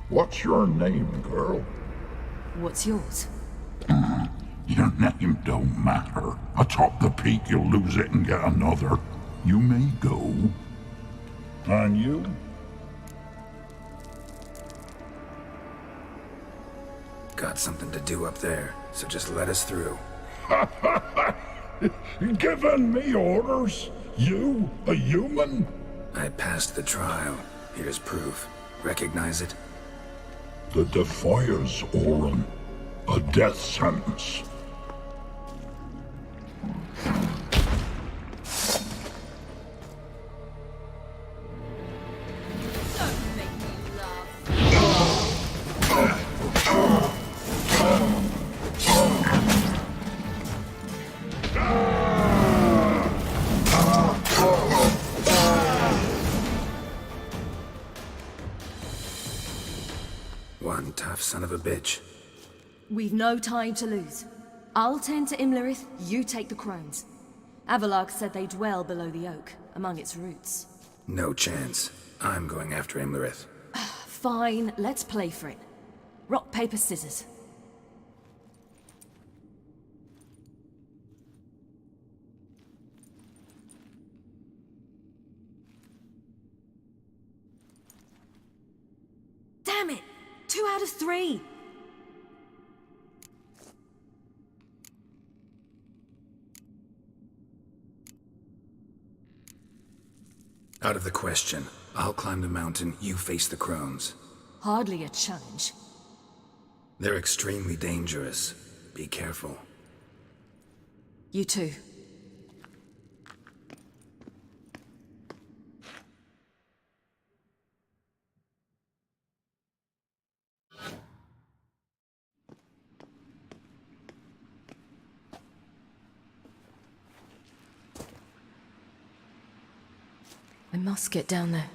What's your name, girl? What's yours? Your name don't matter. Atop the peak, you'll lose it and get another. You may go. And you? Got something to do up there, so just let us through. Giving me orders? You, a human? I passed the trial. Here's proof. Recognize it? The Defier's Orin. A death sentence. Don't make me laugh. One tough son of a bitch. We've no time to lose. I'll tend to Imlerith, you take the crones. Avalark said they dwell below the oak, among its roots. No chance. I'm going after Imlerith. Fine, let's play for it. Rock, paper, scissors. Damn it! 2 out of 3! Out of the question. I'll climb the mountain, you face the crones. Hardly a challenge. They're extremely dangerous. Be careful. You too. I must get down there.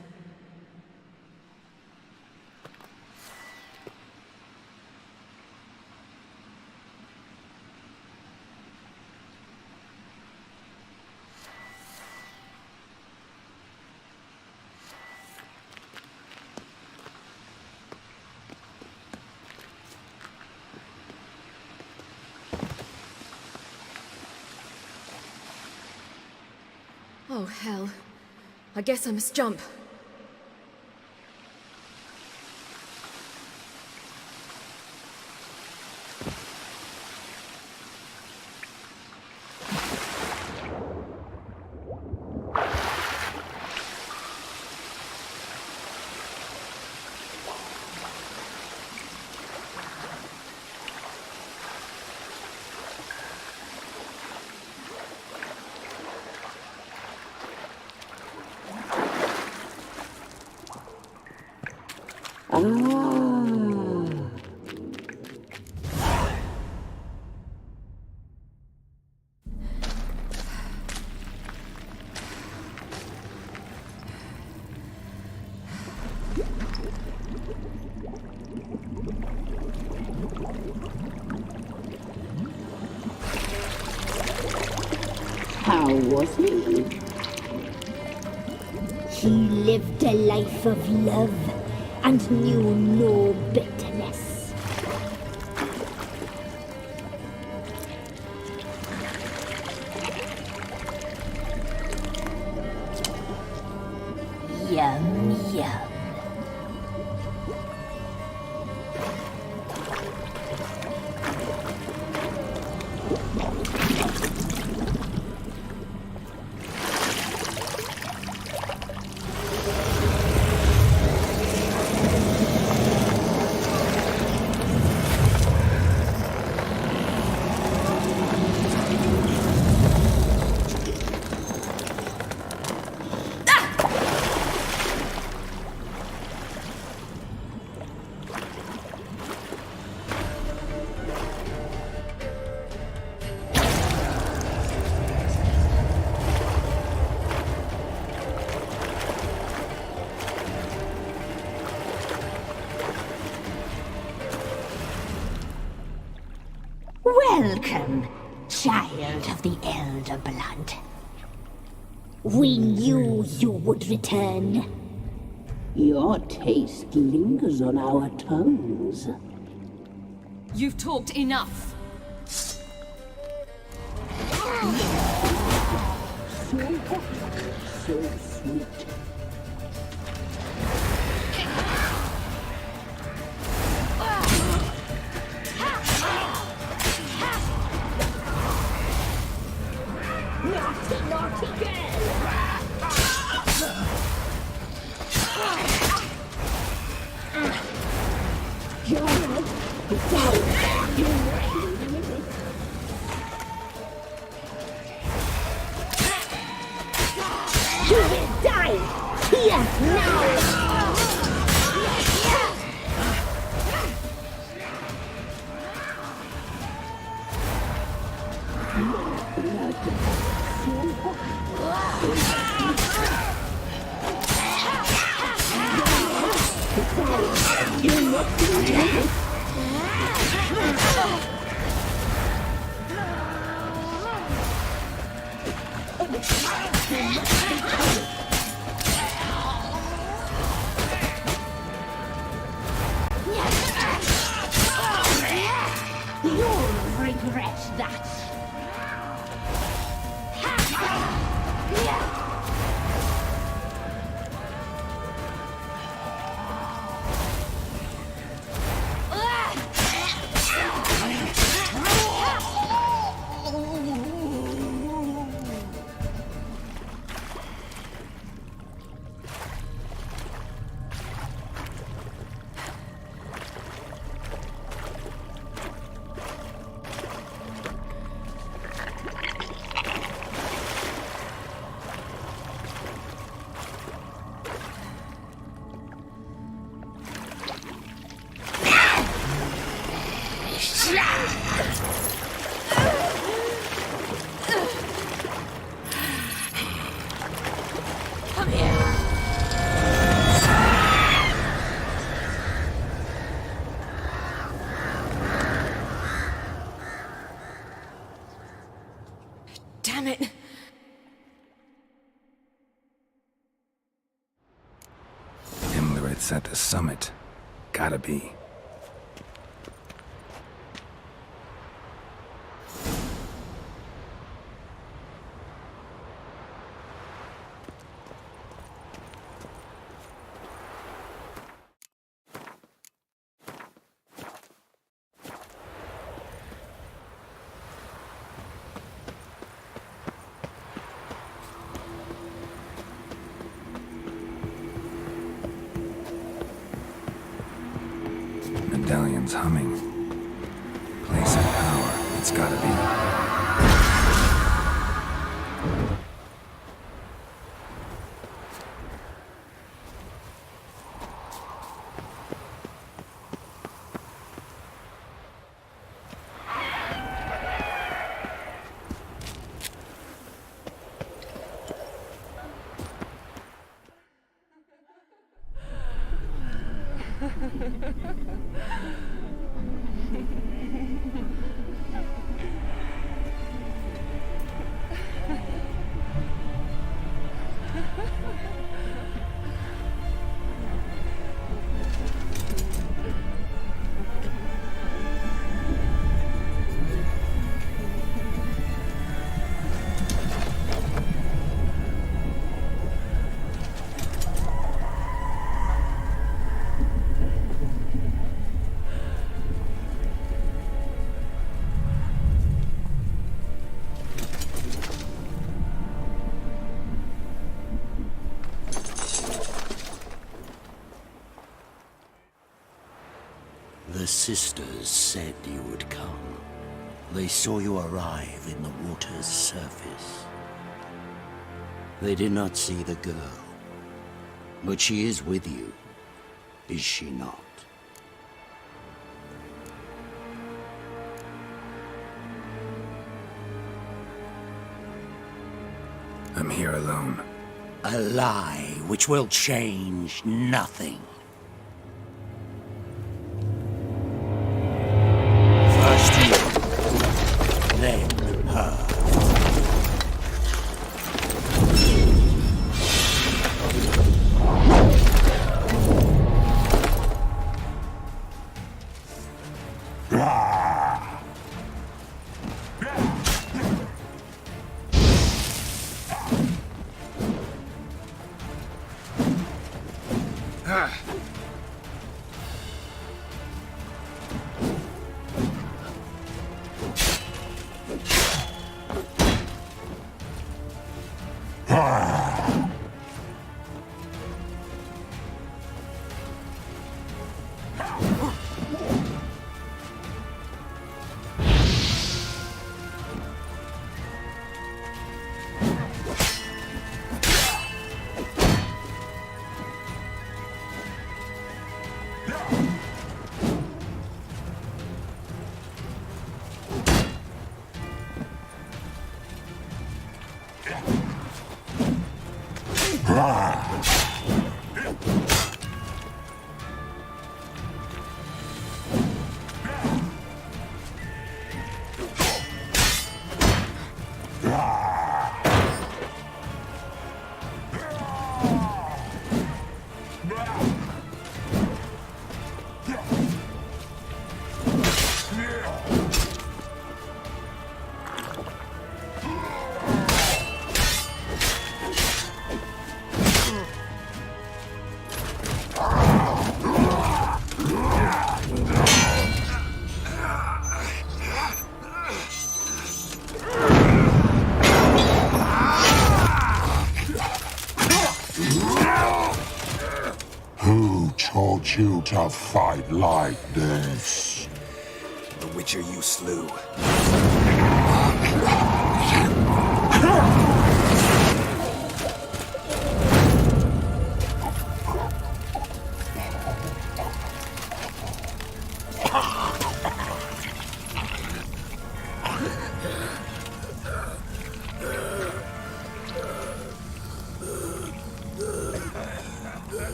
Oh, hell. I guess I must jump. How was he? He lived a life of love and knew no bitterness. Yum, yum. Welcome, child of the Elder Blood. We knew you would return. Your taste lingers on our tongues. You've talked enough. So hot, so sweet. Naughty, naughty girl! Child, you will die here now! You'll regret that. Damn it. Imlerith's at the summit. Gotta be. Medallion's humming. Place of power. It's gotta be. The sisters said you would come. They saw you arrive in the water's surface. They did not see the girl. But she is with you, is she not? I'm here alone. A lie which will change nothing. First you, Who taught you to fight like this? The Witcher you slew.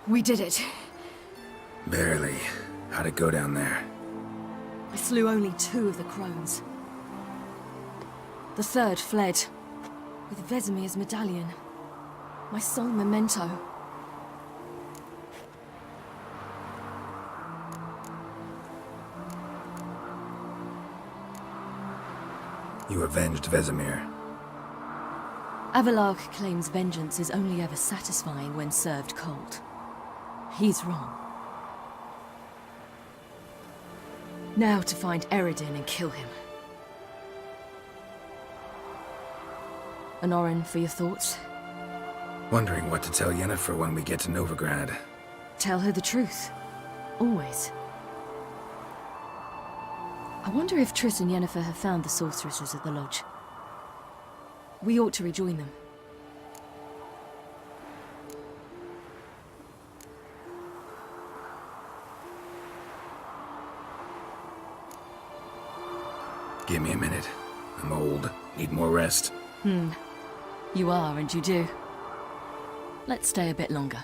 We did it. Barely. How'd it go down there? I slew only 2 of the crones. The third fled, with Vesemir's medallion. My sole memento. You avenged Vesemir. Avalark claims vengeance is only ever satisfying when served cold. He's wrong. Now to find Eredin and kill him. Anorin, for your thoughts? Wondering what to tell Yennefer when we get to Novigrad. Tell her the truth. Always. I wonder if Triss and Yennefer have found the sorceresses at the lodge. We ought to rejoin them. Give me a minute. I'm old. Need more rest. You are, and you do. Let's stay a bit longer.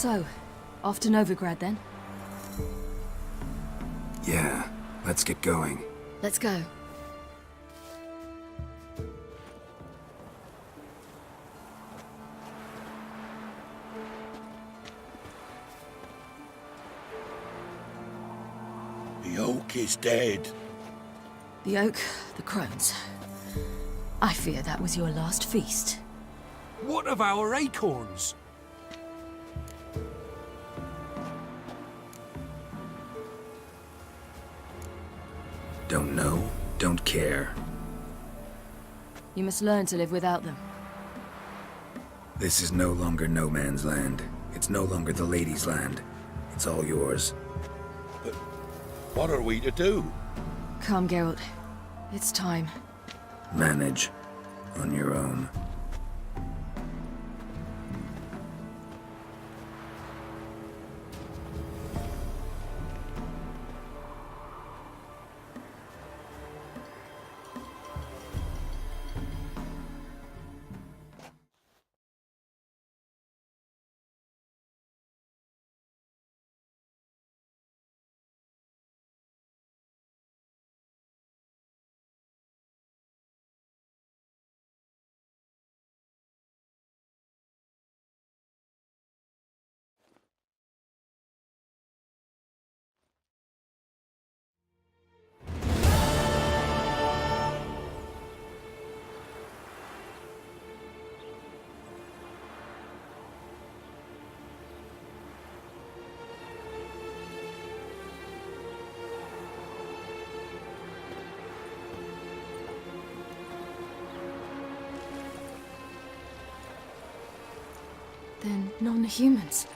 So, off to Novigrad then? Yeah, let's get going. Let's go. The oak is dead. The oak, the crones. I fear that was your last feast. What of our acorns? Don't know, don't care. You must learn to live without them. This is no longer no man's land. It's no longer the lady's land. It's all yours. What are we to do? Come, Geralt. It's time. Manage. On your own. Then non-humans.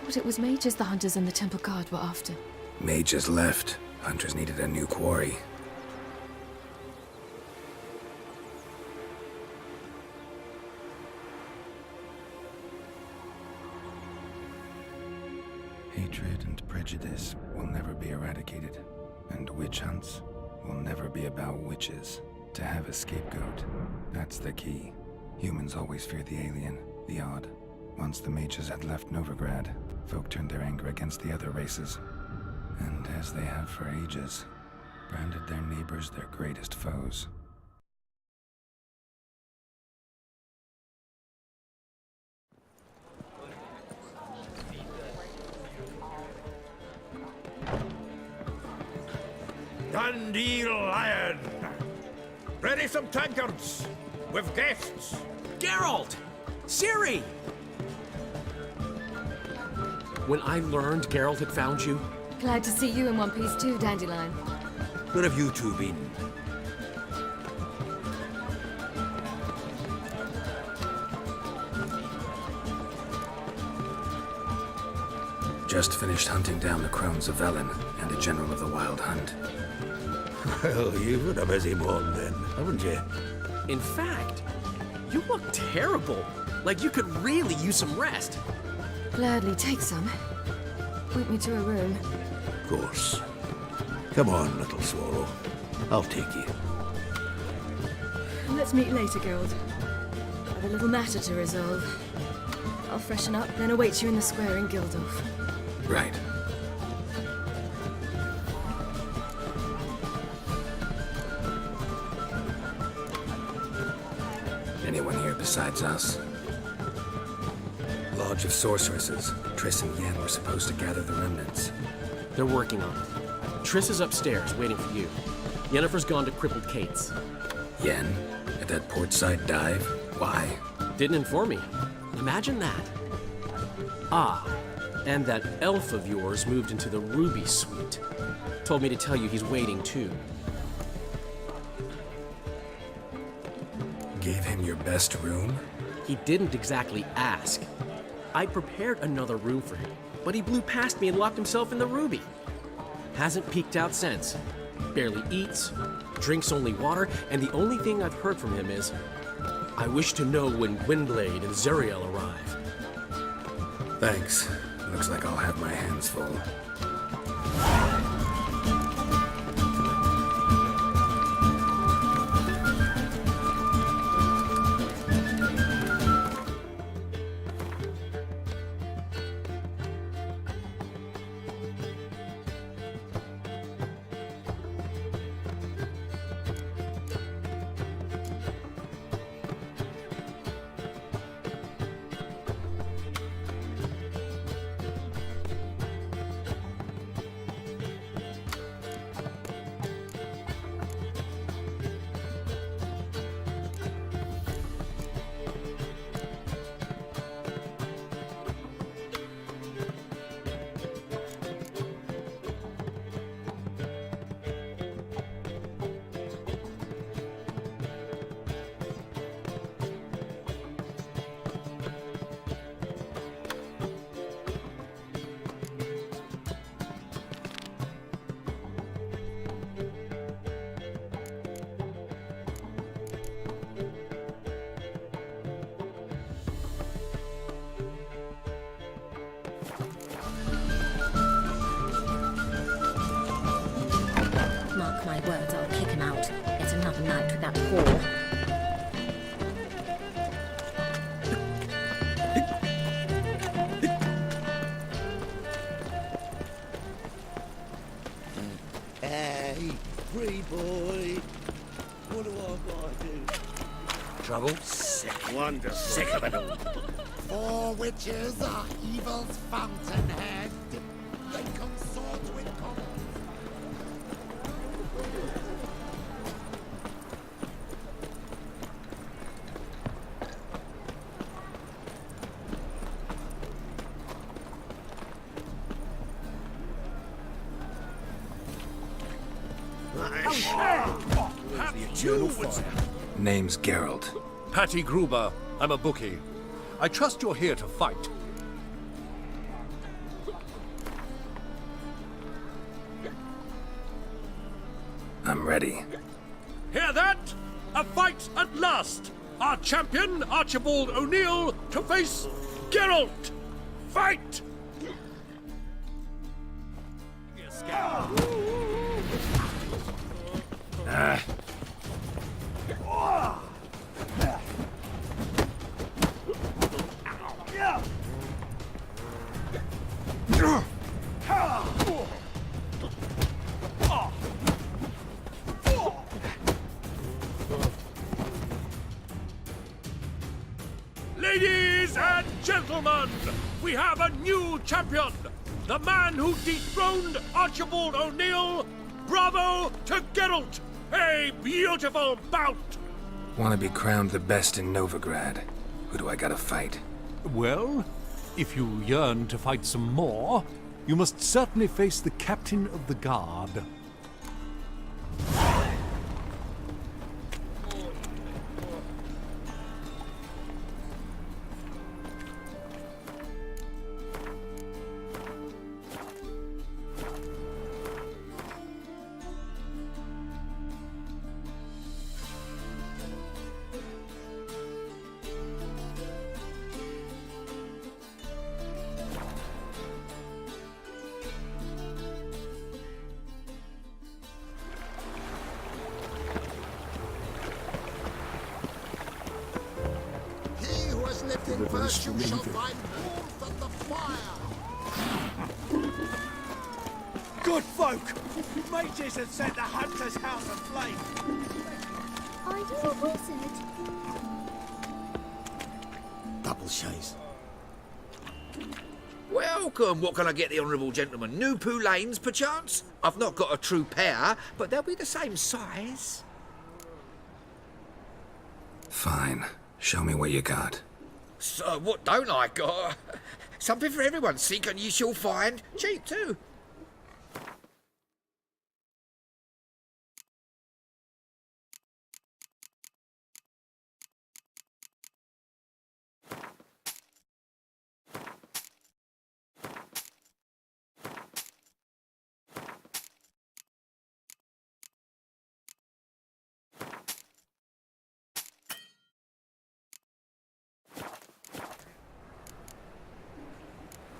Thought it was mages the hunters and the temple guard were after. Mages left. Hunters needed a new quarry. Hatred and prejudice will never be eradicated, and witch hunts will never be about witches. To have a scapegoat, that's the key. Humans always fear the alien, the odd. Once the mages had left Novigrad, folk turned their anger against the other races. And as they have for ages, branded their neighbors their greatest foes. Dandelion! Ready some tankards! With guests! Geralt! Ciri! When I learned Geralt had found you, Glad to see you in one piece too, Dandelion. Where have you two been? Just finished hunting down the crones of Velen and a general of the Wild Hunt. Well, you've had a busy morning then, haven't you? in fact, you look terrible. Like you could really use some rest. Gladly take some. Point me to a room. Of course. Come on, little swallow. I'll take you. Let's meet later, Geralt. I've a little matter to resolve. I'll freshen up, then await you in the square in Gildorf. Right. Anyone here besides us? Lodge of Sorceresses. Triss and Yen were supposed to gather the remnants. They're working on it. Triss is upstairs, waiting for you. Yennefer's gone to crippled Kate's. Yen? At that portside dive? Why? Didn't inform me. Imagine that. Ah, and that elf of yours moved into the Ruby Suite. Told me to tell you he's waiting too. Gave him your best room? He didn't exactly ask. I prepared another room for him, but he blew past me and locked himself in the Ruby. Hasn't peeked out since. Barely eats, drinks only water, and the only thing I've heard from him is, I wish to know when Gwynblade and Zuriel arrive. Thanks. Looks like I'll have my hands full. that whore. Hey, free boy. What do I got to do? Trouble? Sick, wonderful. Sick of it all. 4 witches are evil's fountainhead. They consort with common. Name's Geralt. Patty Gruber. I'm a bookie. I trust you're here to fight. I'm ready. Hear that? A fight at last! Our champion, Archibald O'Neill, to face Geralt! Fight! Ladies and gentlemen, we have a new champion! The man who dethroned Archibald O'Neill! Bravo to Geralt! A beautiful bout! Want to be crowned the best in Novigrad? Who do I gotta fight? Well, if you yearn to fight some more, you must certainly face the captain of the guard. He who has lived in virtue shall find warmth at the fire. Good folk! Mages have set the hunter's house aflame! Are you a wizard? Double chase. Welcome! What can I get the honourable gentleman? New Poulaines, perchance? I've not got a true pair, but they'll be the same size. Fine. Show me what you got. So, what don't I got? Something for everyone. Seek and ye shall find. Cheap, too.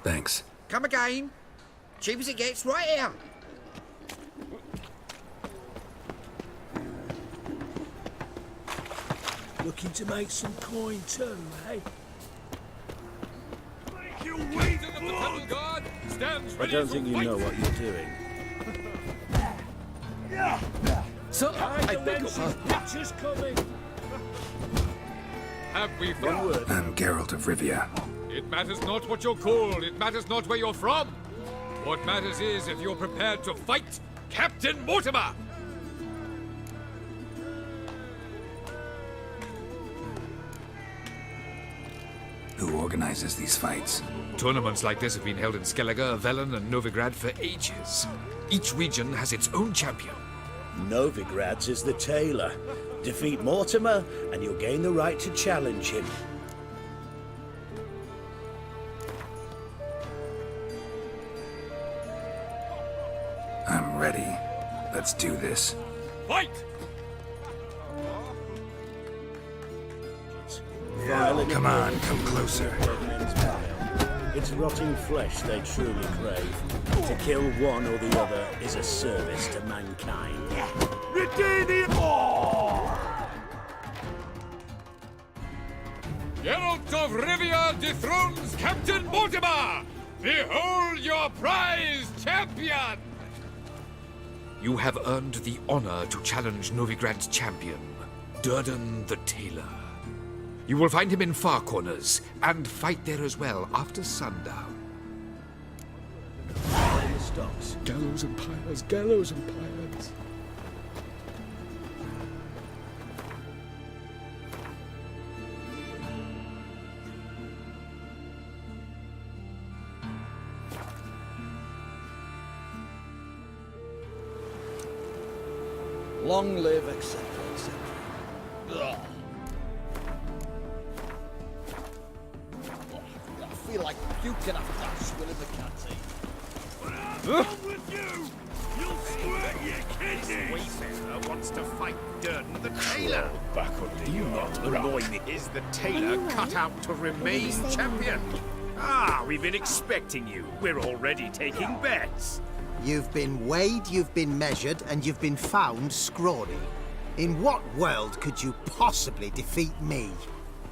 Thanks. Come again. Cheap as it gets, right here. Looking to make some coin too, eh? I don't think you know what you're doing. So I beg your pictures coming! Have we found? I'm Geralt of Rivia. It matters not what you're called. It matters not where you're from. What matters is if you're prepared to fight Captain Mortimer. Who organizes these fights? Tournaments like this have been held in Skellige, Velen, and Novigrad for ages. Each region has its own champion. Novigrad's is the tailor. Defeat Mortimer, and you'll gain the right to challenge him. I'm ready. Let's do this. Fight! Come on, come closer. It's rotting flesh they truly crave. To kill one or the other is a service to mankind. Redeem the... Geralt of Rivia dethrones Captain Mortimer! Behold your prize champion! You have earned the honor to challenge Novigrad's champion, Durden the Tailor. You will find him in Far Corners, and fight there as well after sundown. Stocks. Gallows and pyres, gallows and pyres. Long live, etc., etc. Ugh. I feel like puking after that swill in the canteen. What's wrong with you? You'll squirt your kidneys! Wayfarer wants to fight Durden the Tailor. Do not annoy me. Is the Tailor cut out to remain champion? Ah, we've been expecting you. We're already taking bets. You've been weighed, you've been measured, and you've been found scrawny. In what world could you possibly defeat me?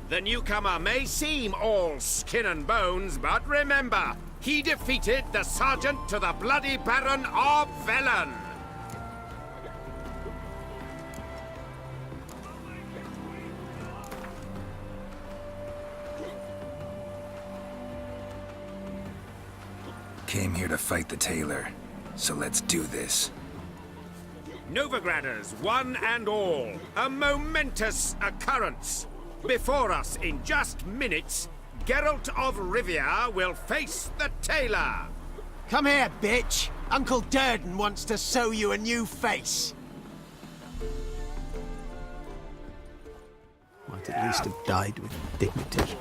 The newcomer may seem all skin and bones, but remember, he defeated the Sergeant to the Bloody Baron of Velen. Came here to fight the Tailor, so let's do this. Novigraders, one and all, a momentous occurrence. Before us, in just minutes, Geralt of Rivia will face the Tailor. Come here, bitch! Uncle Durden wants to sew you a new face. Might at least have died with dignity.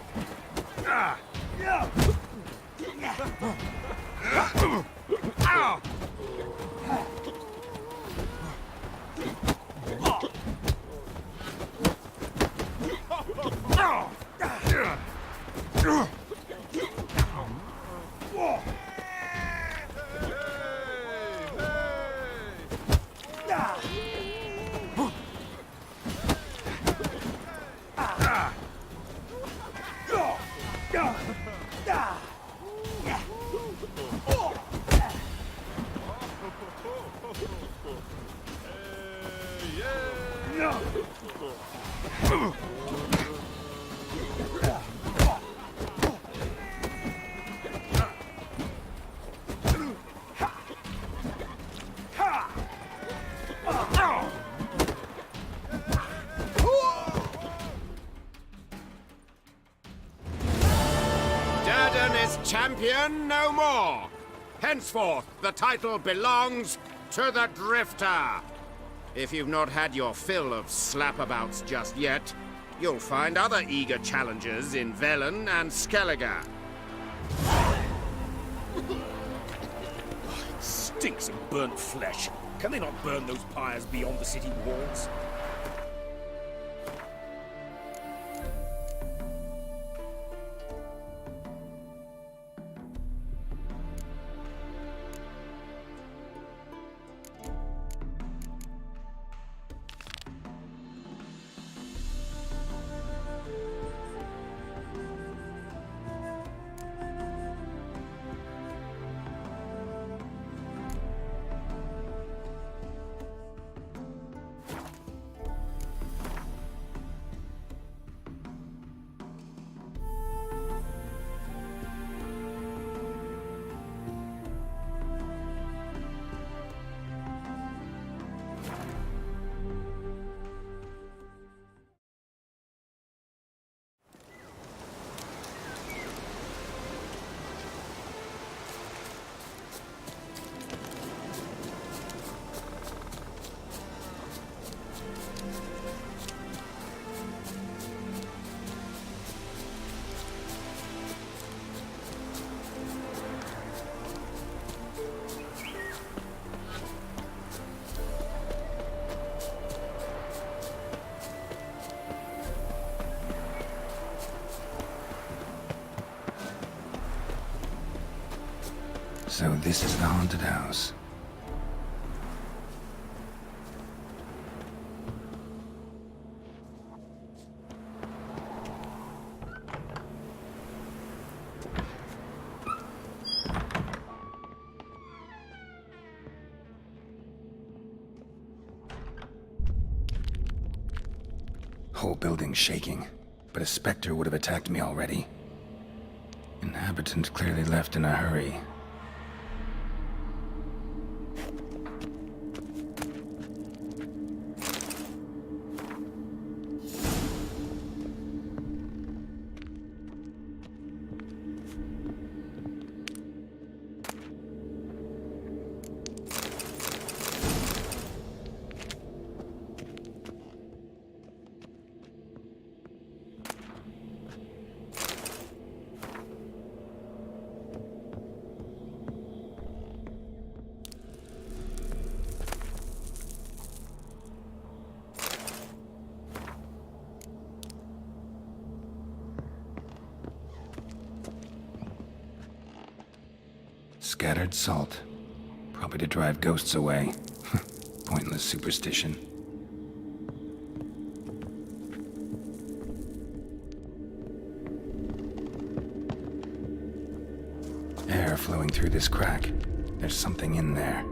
Durden is champion no more. Henceforth, the title belongs to the Drifter. If you've not had your fill of slapabouts just yet, you'll find other eager challengers in Velen and Skellige. It stinks of burnt flesh. Can they not burn those pyres beyond the city walls? So this is the haunted house. building shaking, but a specter would have attacked me already. Inhabitant clearly left in a hurry. Scattered salt. Probably to drive ghosts away. Pointless superstition. Air flowing through this crack. There's something in there.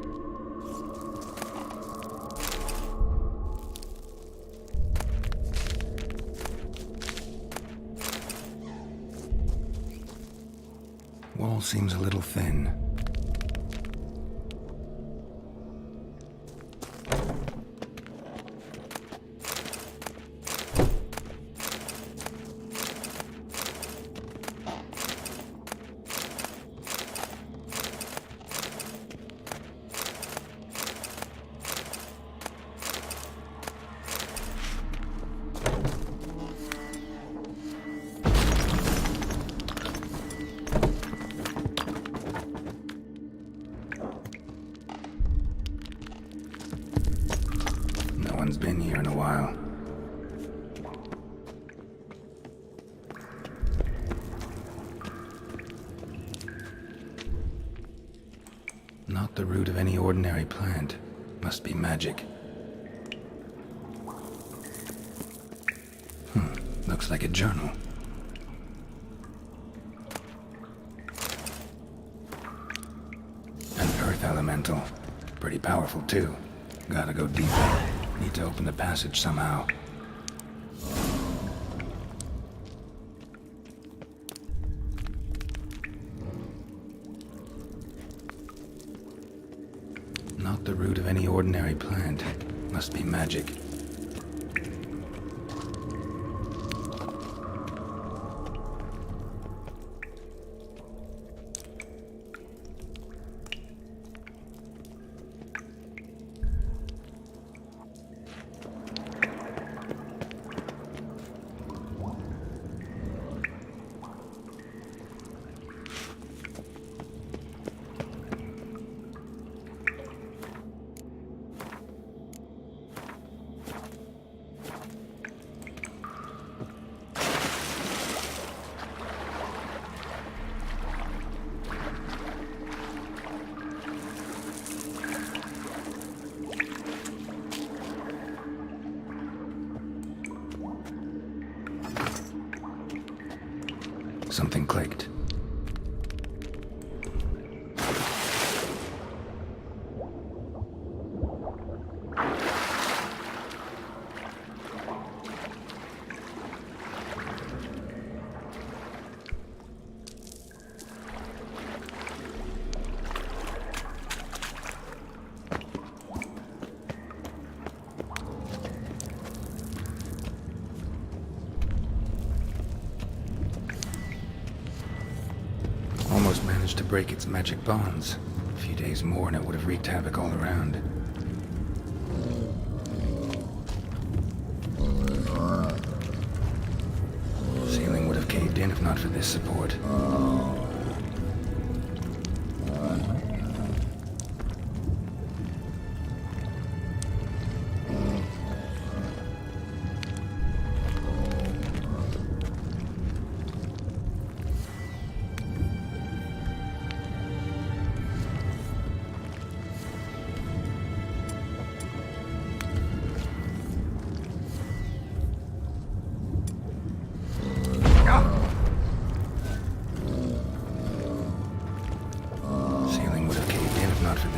Wall seems a little thin. No one's been here in a while. Not the root of any ordinary plant. Must be magic. Looks like a journal. An earth elemental. Pretty powerful too. Gotta go deeper. Need to open the passage somehow. Not the root of any ordinary plant. Must be magic. Something clicked. Almost managed to break its magic bonds. A few days more and it would have wreaked havoc all around. Ceiling would have caved in if not for this support.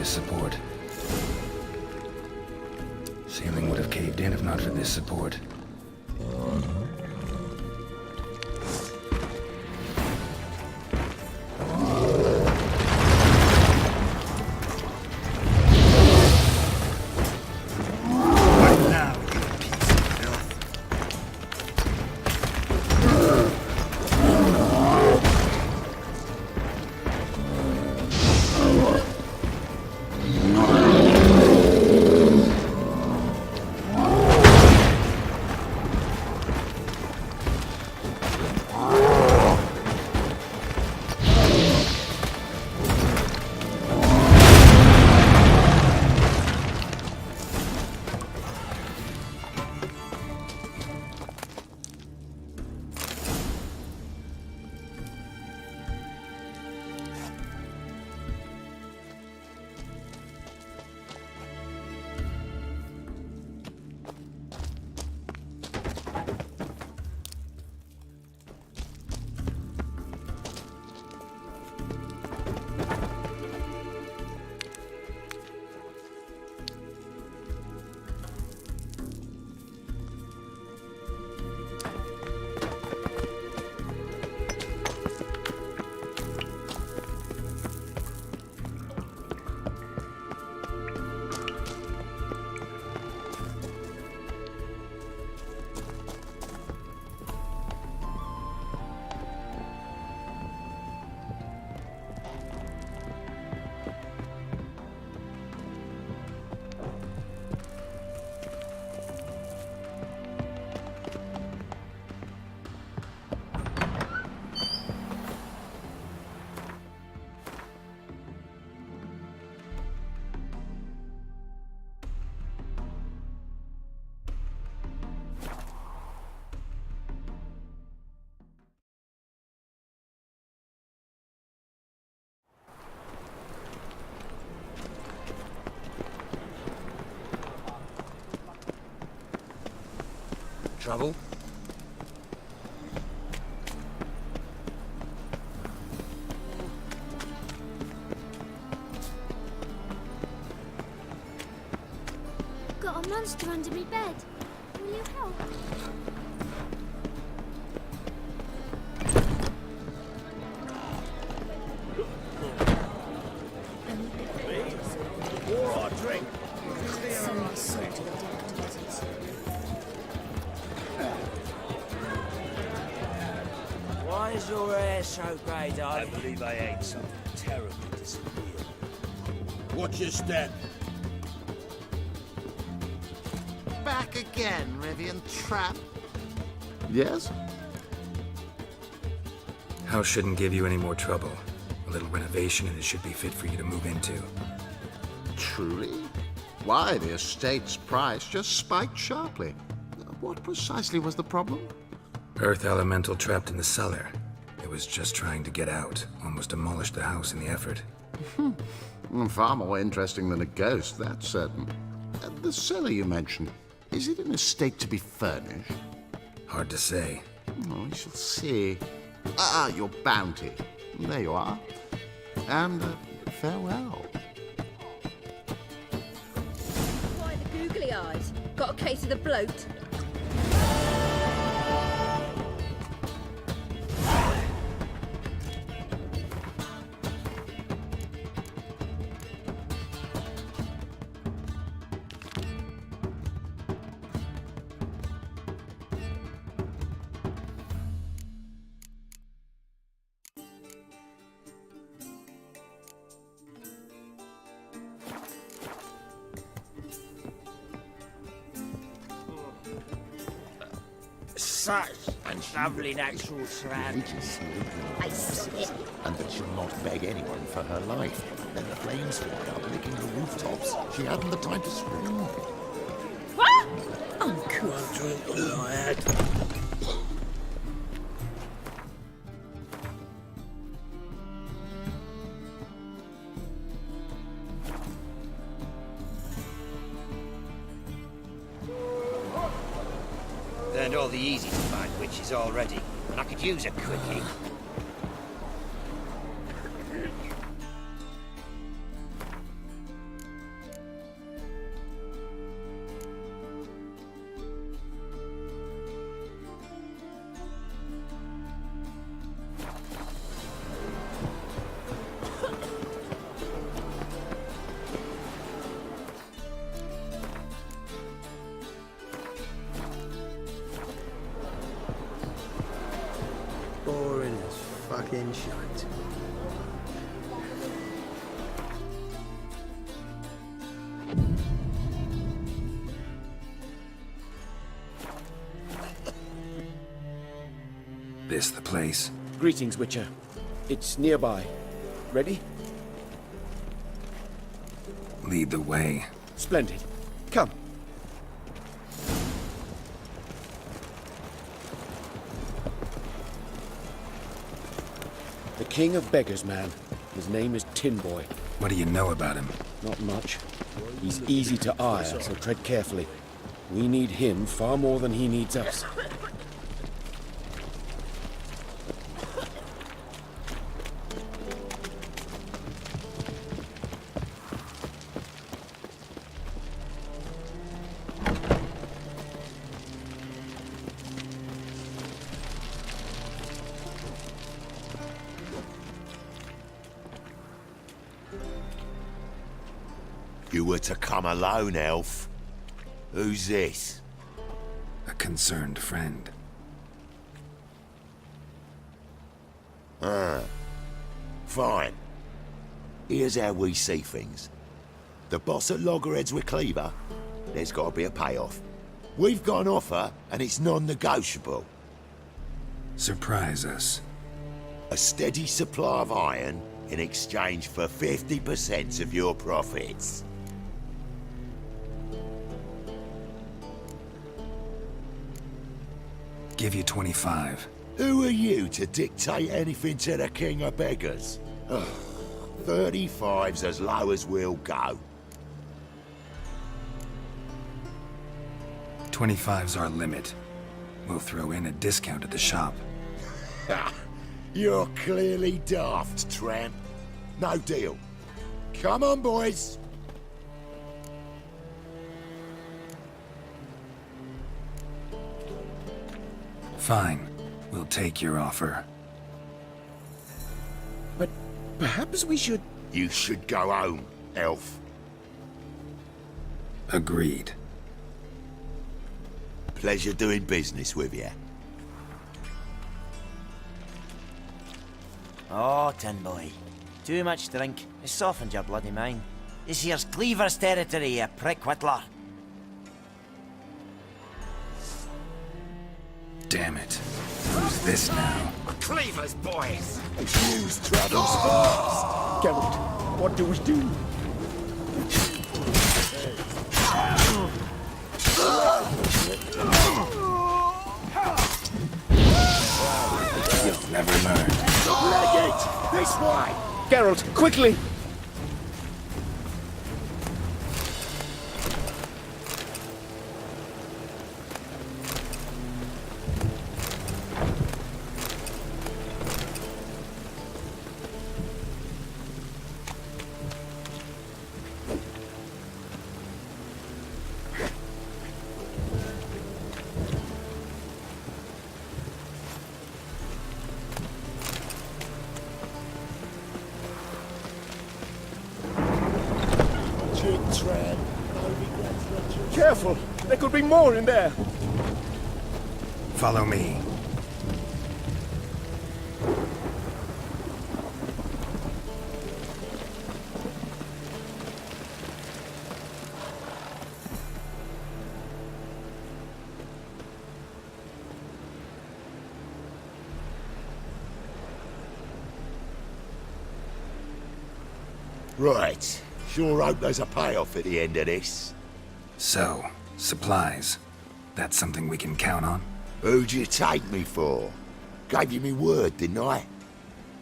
Support. Ceiling would have caved in if not for this support. Trouble? Got a monster under me bed. Will you help? Pour our drink. Send my soul to the doctors. Why is your hair so grey, I darling? believe I ate something terribly disagreeable. Watch your step. Back again, Rivian Trap. Yes? House shouldn't give you any more trouble. A little renovation and it should be fit for you to move into. Truly? Why, the estate's price just spiked sharply. What precisely was the problem? Earth elemental trapped in the cellar. It was just trying to get out. Almost demolished the house in the effort. Far more interesting than a ghost, that's certain. The cellar you mentioned, is it in a state to be furnished? Hard to say. Oh, we shall see. Ah, your bounty. There you are. And farewell. Why the googly eyes? Got a case of the bloat? Such lovely natural surroundings. I swear. And that she'll not beg anyone for her life. Then the flames fly up, licking the rooftops. She hadn't the time to scream. What? Uncle. One drink all I had. Learned all the easy to find witches already, and I could use a quickie. Boring as fucking shite. This the place? Greetings, Witcher. It's nearby. Ready? Lead the way. Splendid. Come. The King of Beggars, man. His name is Tin Boy. What do you know about him? Not much. He's easy to ire, so tread carefully. We need him far more than he needs us. You were to come alone, elf. Who's this? A concerned friend. Ah. Fine. Here's how we see things. The boss at Loggerheads with Cleaver, there's got to be a payoff. We've got an offer, and it's non-negotiable. Surprise us. A steady supply of iron in exchange for 50% of your profits. Give you 25. Who are you to dictate anything to the King of Beggars? 35's as low as we'll go. 25's our limit. We'll throw in a discount at the shop. You're clearly daft, tramp. No deal. Come on, boys. Fine. We'll take your offer. But perhaps we should... You should go home, elf. Agreed. Pleasure doing business with you. Oh, Tin Boy. Too much drink. It softens your bloody mind. This here's Cleaver's territory, you prick whittler. Damn it. Who's this now? Cleaver's boys! News travels fast! Geralt, what do we do? You'll never learn. Leg it! This way! Geralt, quickly! Careful! There could be more in there! Follow me. Right. Sure hope there's a payoff at the end of this. So, supplies. That's something we can count on? Who'd you take me for? Gave you me word, didn't I?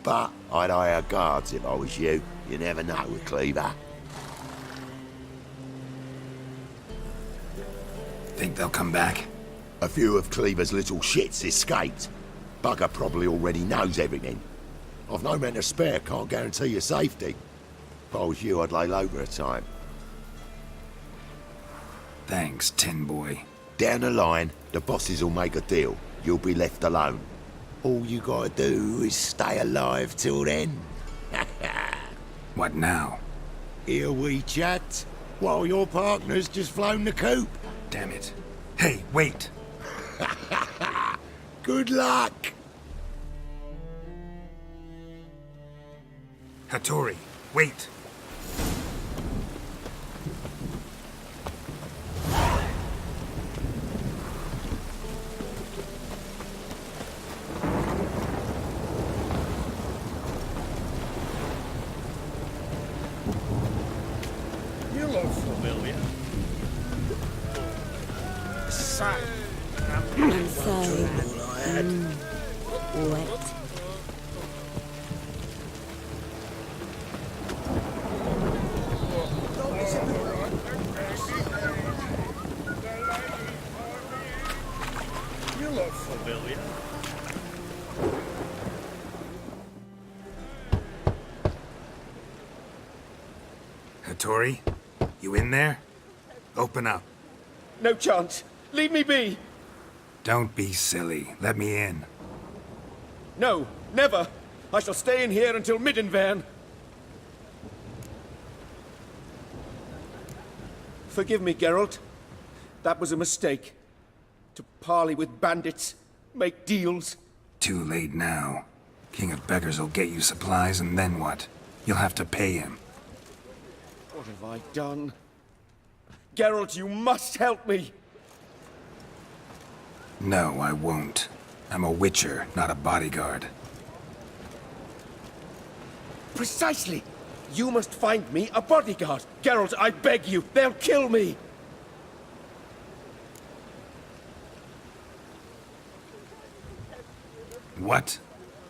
But I'd hire guards if I was you. You never know with Cleaver. Think they'll come back? A few of Cleaver's little shits escaped. Bugger probably already knows everything. I've no men to spare, can't guarantee your safety. If I was you, I'd lay low for a time. Thanks, Tin Boy. Down the line, the bosses will make a deal. You'll be left alone. All you gotta do is stay alive till then. What now? Here we chat, while your partner's just flown the coop. Damn it. Hey, wait! Good luck! Hattori, wait! You look familiar. And so, wet. You look familiar. Hattori, you in there? Open up. No chance. Leave me be. Don't be silly. Let me in. No, never. I shall stay in here until Middenvern. Forgive me, Geralt. That was a mistake. To parley with bandits, make deals. Too late now. King of Beggars will get you supplies, and then what? You'll have to pay him. What have I done? Geralt, you must help me! No, I won't. I'm a witcher, not a bodyguard. Precisely! You must find me a bodyguard. Geralt, I beg you, they'll kill me! What?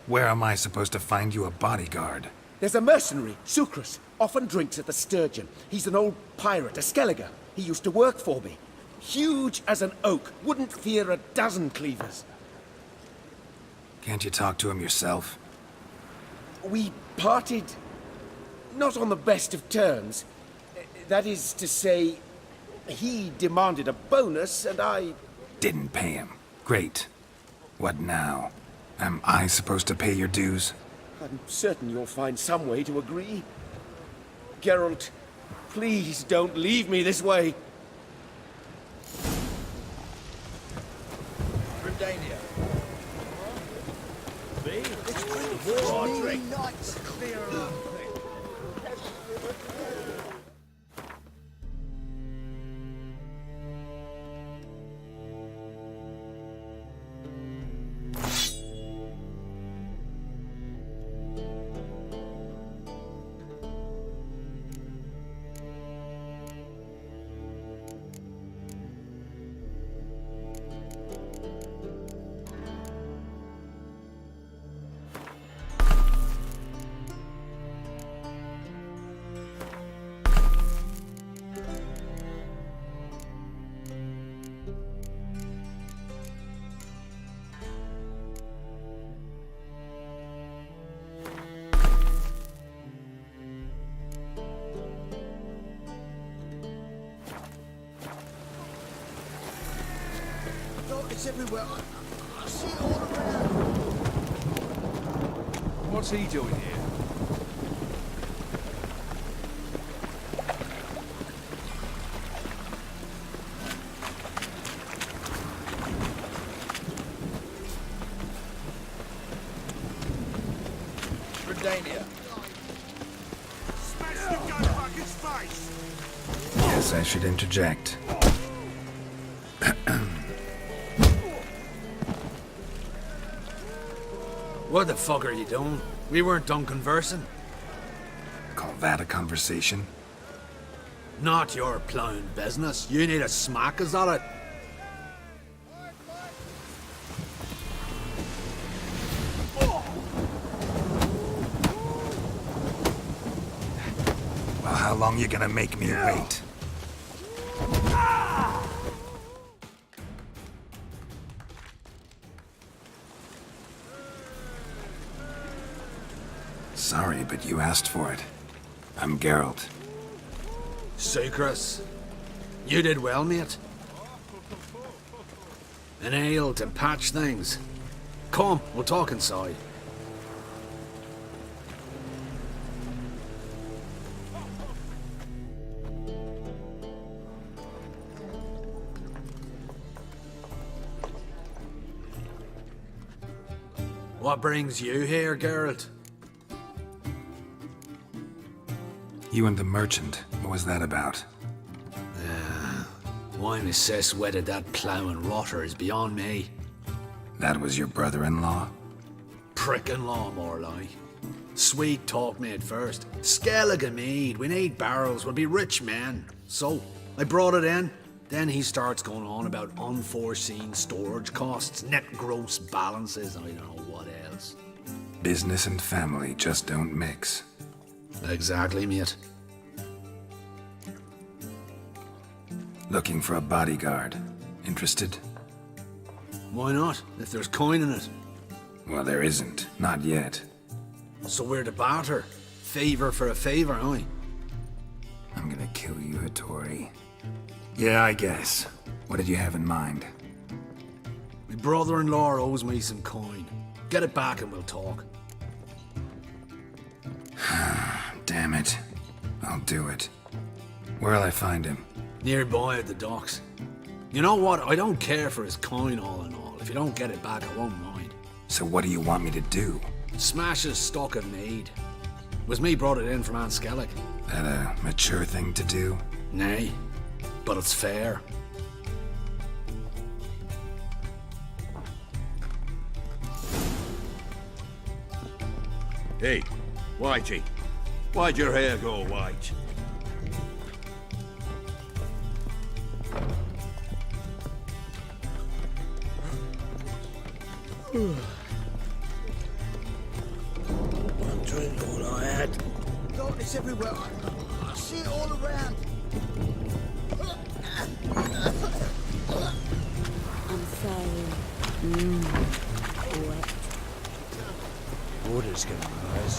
Where am I supposed to find you a bodyguard? There's a mercenary, Sucrus, often drinks at the Sturgeon. He's an old pirate, a Skelliger. He used to work for me. huge as an oak, wouldn't fear a dozen cleavers. Can't you talk to him yourself? We parted not on the best of terms. That is to say, he demanded a bonus and I... Didn't pay him. Great. What now? Am I supposed to pay your dues? I'm certain you'll find some way to agree. Geralt, please don't leave me this way. Redania. It's Roderick. Clear up. It's everywhere. I see it all around. What's he doing here? Redania. Smash the gun back his face! Yes, I should interject. What the fuck are you doing? We weren't done conversing. Call that a conversation? Not your plowing business. You need a smack us at it. Well, how long you gonna make me wait? Sorry, but you asked for it. I'm Geralt. Sucrus. You did well, mate. An ale to patch things. Come, we'll talk inside. What brings you here, Geralt? You and the merchant, what was that about? Why Miss wedded that ploughing rotter is beyond me. That was your brother-in-law? Prick-in-law, more like. Sweet talk me at first. Skellig mead, we need barrels, we'll be rich men. So, I brought it in. Then he starts going on about unforeseen storage costs, net gross balances, and I don't know what else. Business and family just don't mix. Exactly, mate. Looking for a bodyguard. Interested? Why not, if there's coin in it? Well, there isn't. Not yet. So we're to barter. Favor for a favor, aye? I'm gonna kill you, Hattori. Yeah, I guess. What did you have in mind? My brother-in-law owes me some coin. Get it back and we'll talk. Damn it. I'll do it. Where'll I find him? Nearby at the docks. You know what? I don't care for his coin all in all. If you don't get it back, I won't mind. So what do you want me to do? Smash his stock of mead. Was me brought it in from Aunt Skellig. That a mature thing to do? Nay, but it's fair. Hey, Whitey. Why'd your hair go white? One drink, all I had. Darkness everywhere. I see it all around. I'm saying, wet. Water's gonna rise.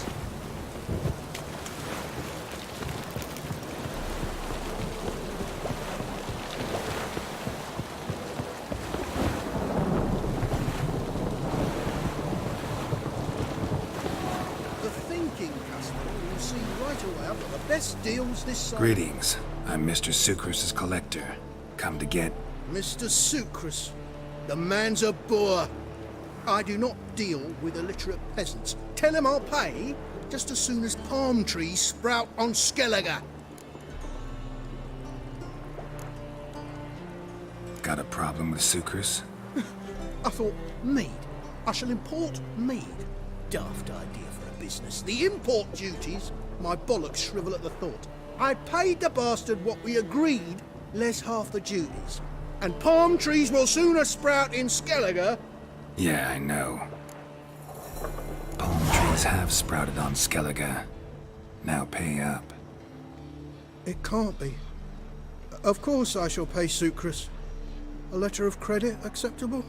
The thinking customer will see right away I've got the best deals this side. Greetings. I'm Mr. Sucrus's collector. Come to get... Mr. Sucrus, the man's a boor. I do not deal with illiterate peasants. Tell him I'll pay just as soon as palm trees sprout on Skellige. Got a problem with Sucrus? I thought, mead. I shall import mead. Daft idea for a business. The import duties, my bollocks shrivel at the thought. I paid the bastard what we agreed, less half the duties. And palm trees will sooner sprout in Skellige. Yeah, I know. Palm trees have sprouted on Skellige. Now pay up. It can't be. Of course I shall pay Sucrus. A letter of credit acceptable?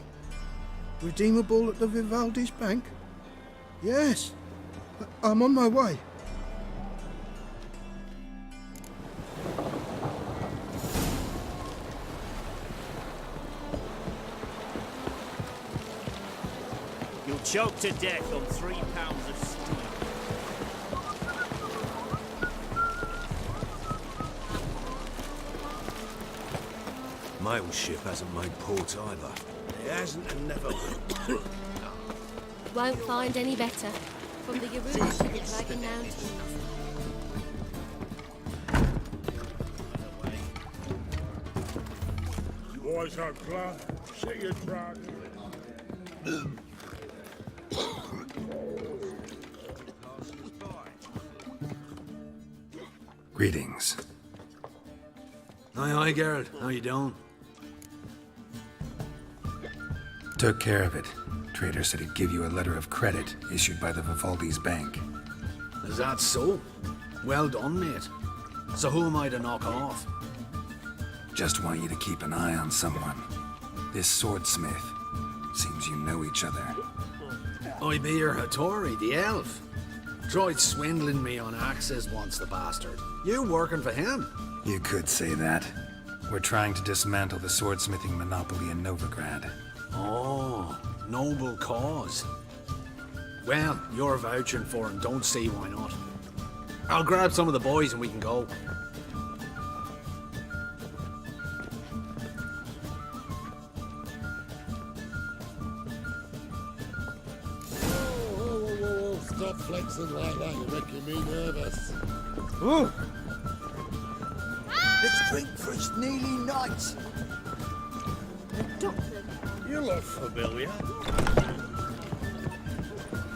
Redeemable at the Vivaldi's bank? Yes. I'm on my way. You'll choke to death on 3 pounds of steam. Mail ship hasn't made port either. It hasn't and never will. Won't find any better. From the Yaruga to the Dragon Mountains. Boys are glad. See you, Drag. Greetings. Aye, Geralt. How you doing? Took care of it. Trader said he'd give you a letter of credit issued by the Vivaldi's bank. Is that so? Well done, mate. So who am I to knock off? Just want you to keep an eye on someone. This swordsmith. Seems you know each other. I be your Hattori, the elf. Tried swindling me on axes once, the bastard. You working for him? You could say that. We're trying to dismantle the swordsmithing monopoly in Novigrad. Oh, noble cause. Well, you're vouching for him, don't see why not. I'll grab some of the boys and we can go. Whoa, stop flexing like that, you're making me nervous. Ooh. Let's drink for it's nearly night. You look familiar.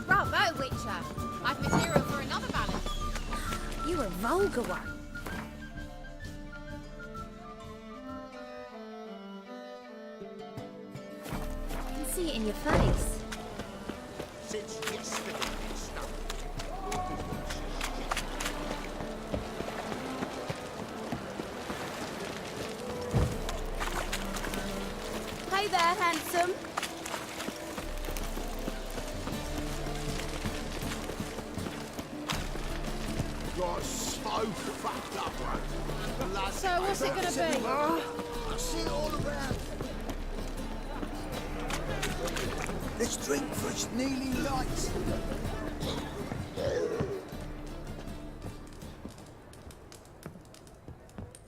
Bravo, Witcher. I've material for another ballad. You're a vulgar one. I can see it in your face. Since yesterday, it's not. Hey there, handsome. You're so fucked up, right? So what's it gonna be? I see it all around. Let's drink for it's nearly night.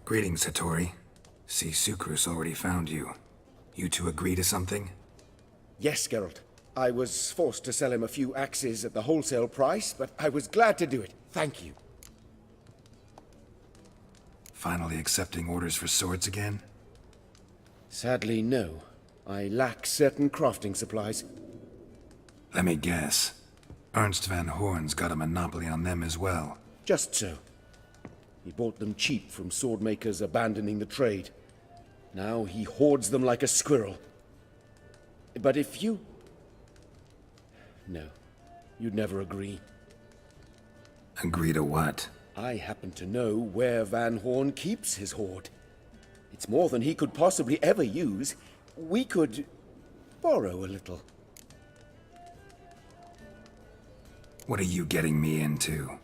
Greetings, Hattori. See, Sucrus already found you. You two agree to something? Yes, Geralt. I was forced to sell him a few axes at the wholesale price, but I was glad to do it. Thank you. Finally accepting orders for swords again? Sadly, no. I lack certain crafting supplies. Let me guess. Ernst van Horn's got a monopoly on them as well. Just so. He bought them cheap from sword makers abandoning the trade. Now he hoards them like a squirrel. But if you... No, you'd never agree. Agree to what? I happen to know where Van Horn keeps his hoard. It's more than he could possibly ever use. We could borrow a little. What are you getting me into?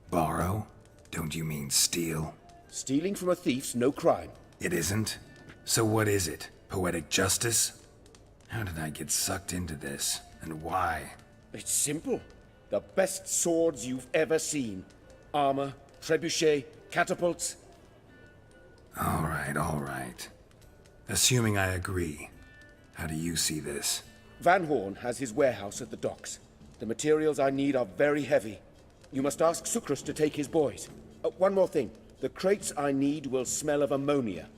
Borrow? Don't you mean steal? Stealing from a thief's no crime. It isn't? So what is it? Poetic justice? How did I get sucked into this? And why? It's simple. The best swords you've ever seen. Armor, trebuchet, catapults. All right. Assuming I agree, how do you see this? Van Horn has his warehouse at the docks. The materials I need are very heavy. You must ask Sucrus to take his boys. One more thing. The crates I need will smell of ammonia.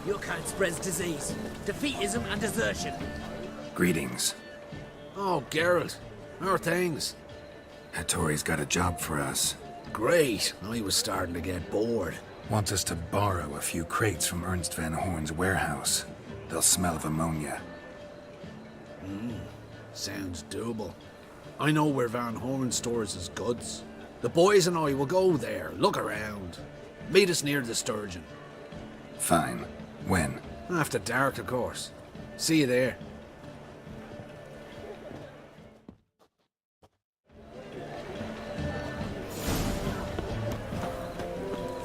Your kind spreads disease, defeatism and desertion. Greetings. Oh, Geralt. How are things? Hattori's got a job for us. Great. I was starting to get bored. Wants us to borrow a few crates from Ernst Van Horn's warehouse. They'll smell of ammonia. Sounds doable. I know where Van Horn stores his goods. The boys and I will go there, look around. Meet us near the Sturgeon. Fine. When? After dark, of course. See you there.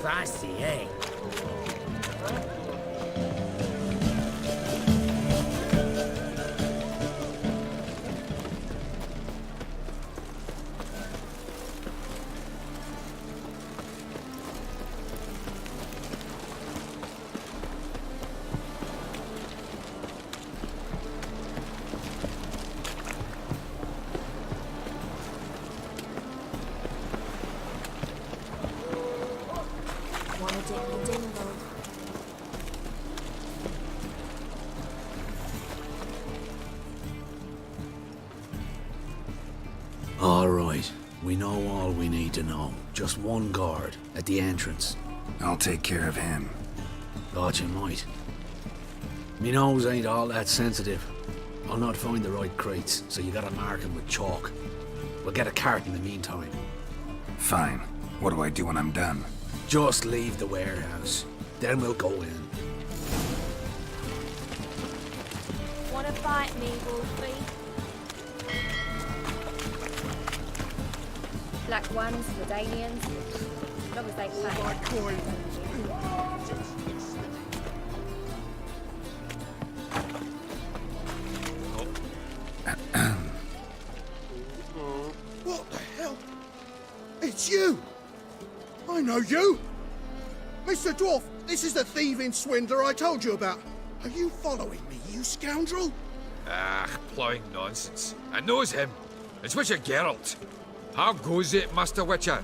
Fancy, eh? All right. We know all we need to know. Just one guard at the entrance. I'll take care of him. Thought you might. Me nose ain't all that sensitive. I'll not find the right crates, so you gotta mark them with chalk. We'll get a cart in the meantime. Fine. What do I do when I'm done? Just leave the warehouse. Then we'll go in. Wanna fight me, Wolfie? Black ones for Danians. As long as they pay. What the hell? It's you! I know you! Mr. Dwarf, this is the thieving swindler I told you about. Are you following me, you scoundrel? Ah, plowing nonsense. I knows him. It's Witcher Geralt. How goes it, Master Witcher?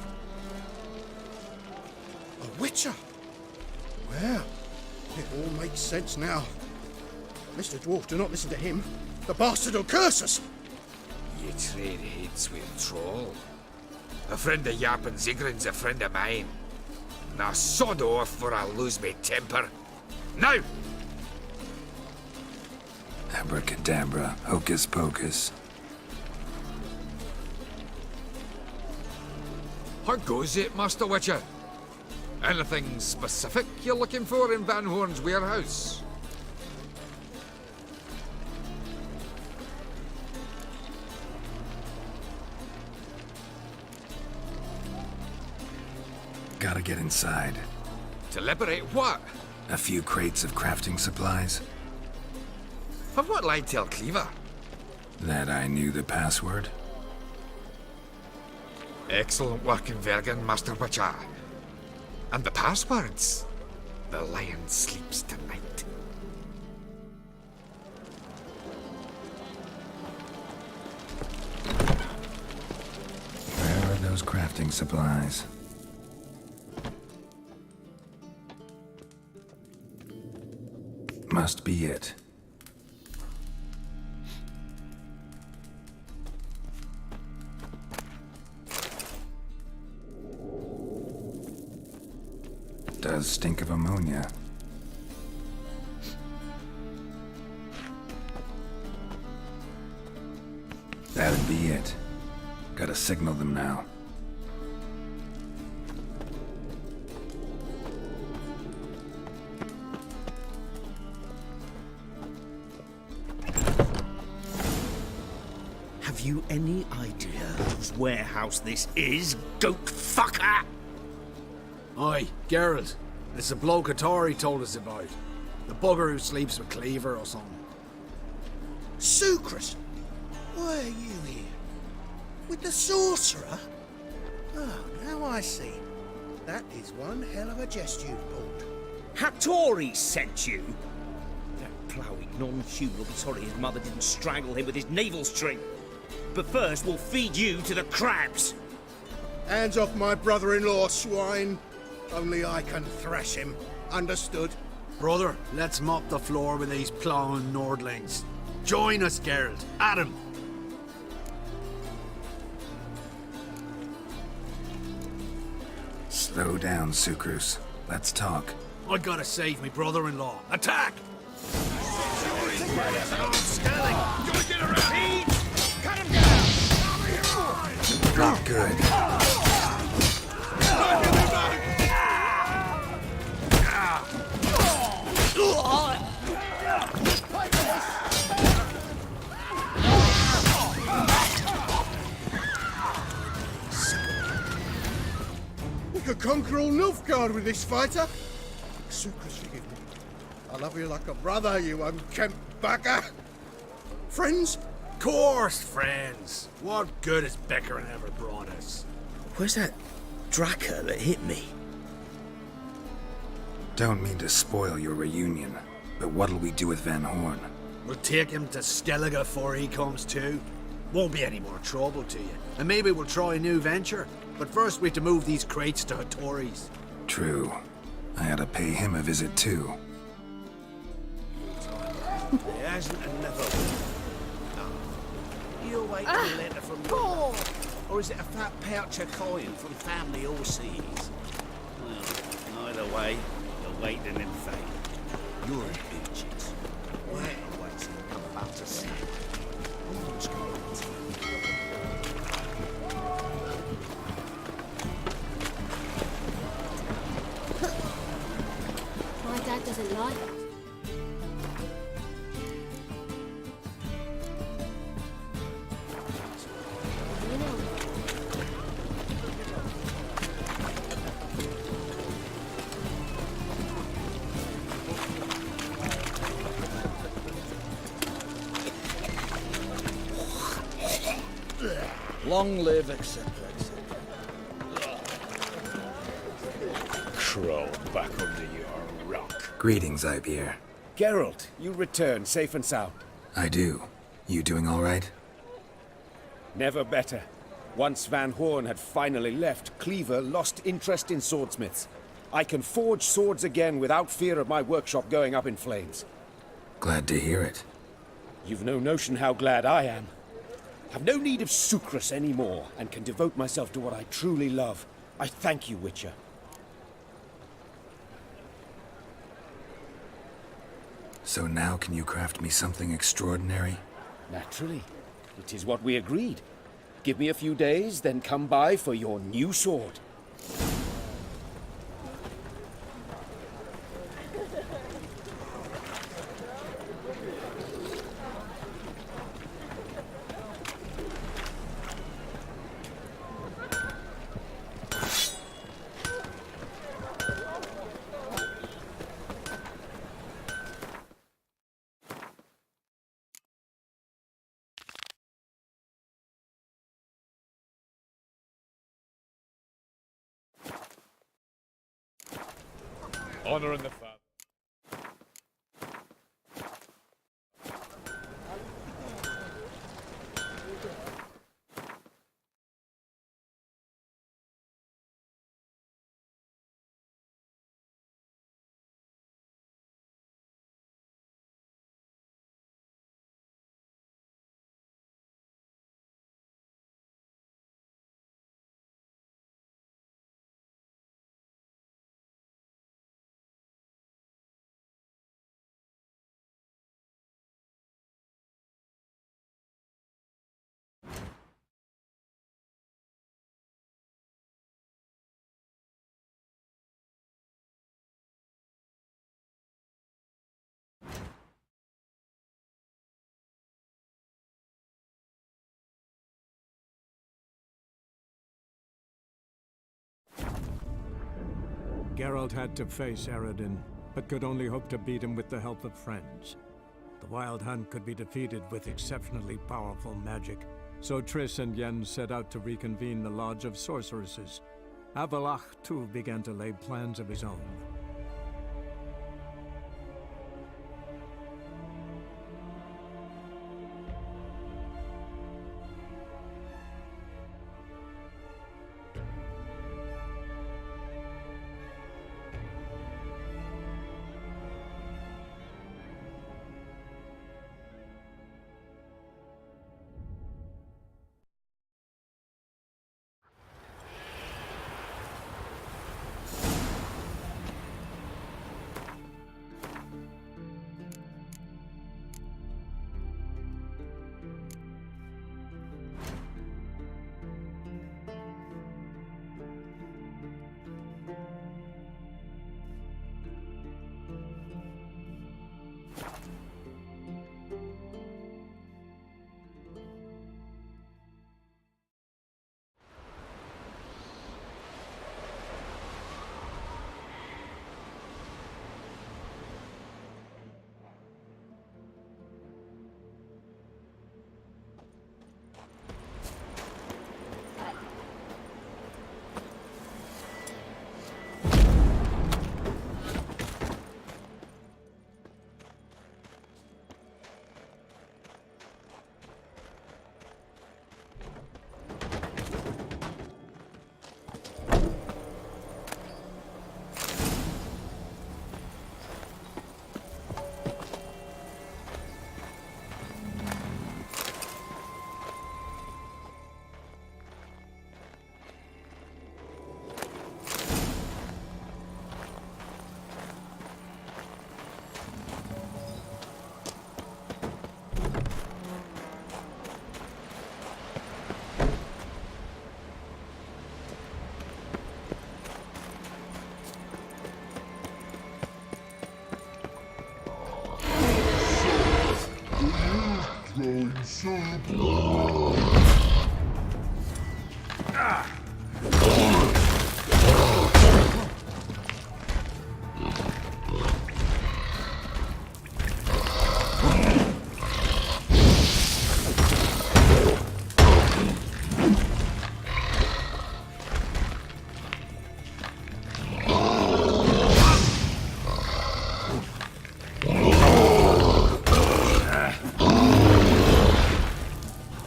A witcher? Well, it all makes sense now. Mr. Dwarf, do not listen to him. The bastard will curse us. You trade heads with a troll. A friend of Yap and Zigrin's a friend of mine. Now sod off or I'll lose my temper. Now! Abracadabra, hocus pocus. How goes it, Master Witcher? Anything specific you're looking for in Van Horn's warehouse? Gotta get inside. To liberate what? A few crates of crafting supplies. Of what lie tell Cleaver? That I knew the password. Excellent work in Vergen, Master Witcher. And the passwords? The lion sleeps tonight. Where are those crafting supplies? Must be it. does stink of ammonia. That'd be it. Gotta signal them now. Have you any idea whose warehouse this is, goat fucker? Aye, Geralt. It's the bloke Atari told us about. The bugger who sleeps with Cleaver or something. Sucrus, why are you here? With the sorcerer? Oh, now I see. That is one hell of a jest you've pulled. Hattori sent you? That ploughing non-human will be sorry his mother didn't strangle him with his navel string. But first, we'll feed you to the crabs. Hands off my brother-in-law, swine. Only I can thrash him. Understood? Brother, let's mop the floor with these ploughing Nordlings. Join us, Geralt. Adam. Slow down, Sucrus. Let's talk. I gotta save me brother-in-law. Attack! Not good. We could conquer all Nilfgaard with this fighter. Sucrus, forgive me. I love you like a brother, you unkempt bugger. Friends? Course, friends. What good has Beckerin ever brought us? Where's that Draka that hit me? Don't mean to spoil your reunion, but what'll we do with Van Horn? We'll take him to Skellige before he comes to. Won't be any more trouble to you. And maybe we'll try a new venture. But first we have to move these crates to Hattori's. True. I had to pay him a visit too. There hasn't and never been. You wait for a letter from your mother? Or is it a fat pouch of coin from family overseas? Well, either way, you're waiting in vain. You're in bitches. Wait and wait till I'm about to see. Almost got My dad doesn't like it. You know. Long live, etc., etc. Crawl back under your rock. Greetings, Ibeer. Geralt, you return safe and sound. I do. You doing all right? Never better. Once Van Horn had finally left, Cleaver lost interest in swordsmiths. I can forge swords again without fear of my workshop going up in flames. Glad to hear it. You've no notion how glad I am. Have no need of Sucrus anymore, and can devote myself to what I truly love. I thank you, Witcher. So now can you craft me something extraordinary? Naturally. It is what we agreed. Give me a few days, then come by for your new sword. Honor in the family. Geralt had to face Eredin, but could only hope to beat him with the help of friends. The Wild Hunt could be defeated with exceptionally powerful magic, so Triss and Yen set out to reconvene the Lodge of Sorceresses. Avalach, too, began to lay plans of his own.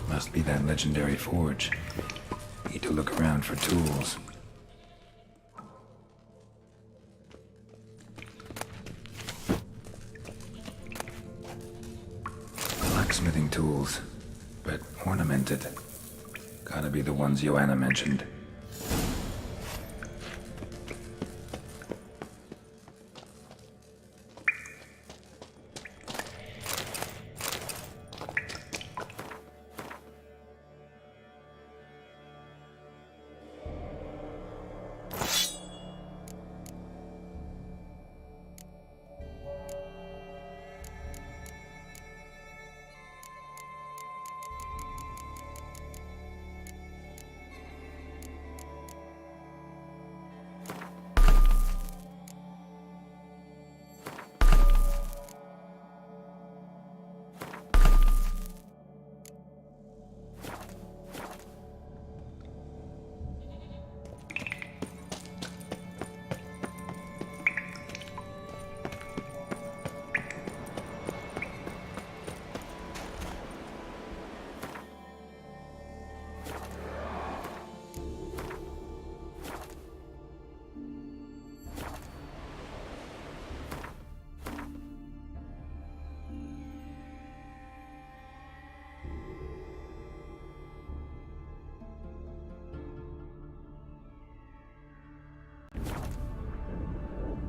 Must be that legendary forge. Need to look around for tools. Blacksmithing tools, but ornamented. Gotta be the ones Joanna mentioned.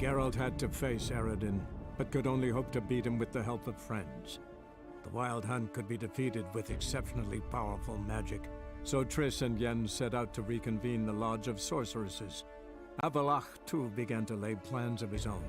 Geralt had to face Eredin, but could only hope to beat him with the help of friends. The Wild Hunt could be defeated with exceptionally powerful magic, so Triss and Yen set out to reconvene the Lodge of Sorceresses. Avalach, too, began to lay plans of his own.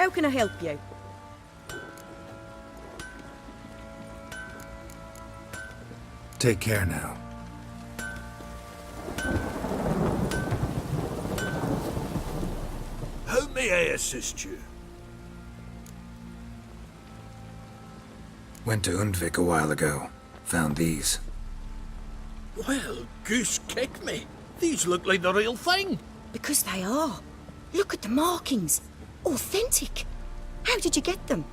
How can I help you? Take care now. How may I assist you? Went to Undvik a while ago. Found these. Well, goose kick me. These look like the real thing. Because they are. Look at the markings. Authentic. How did you get them?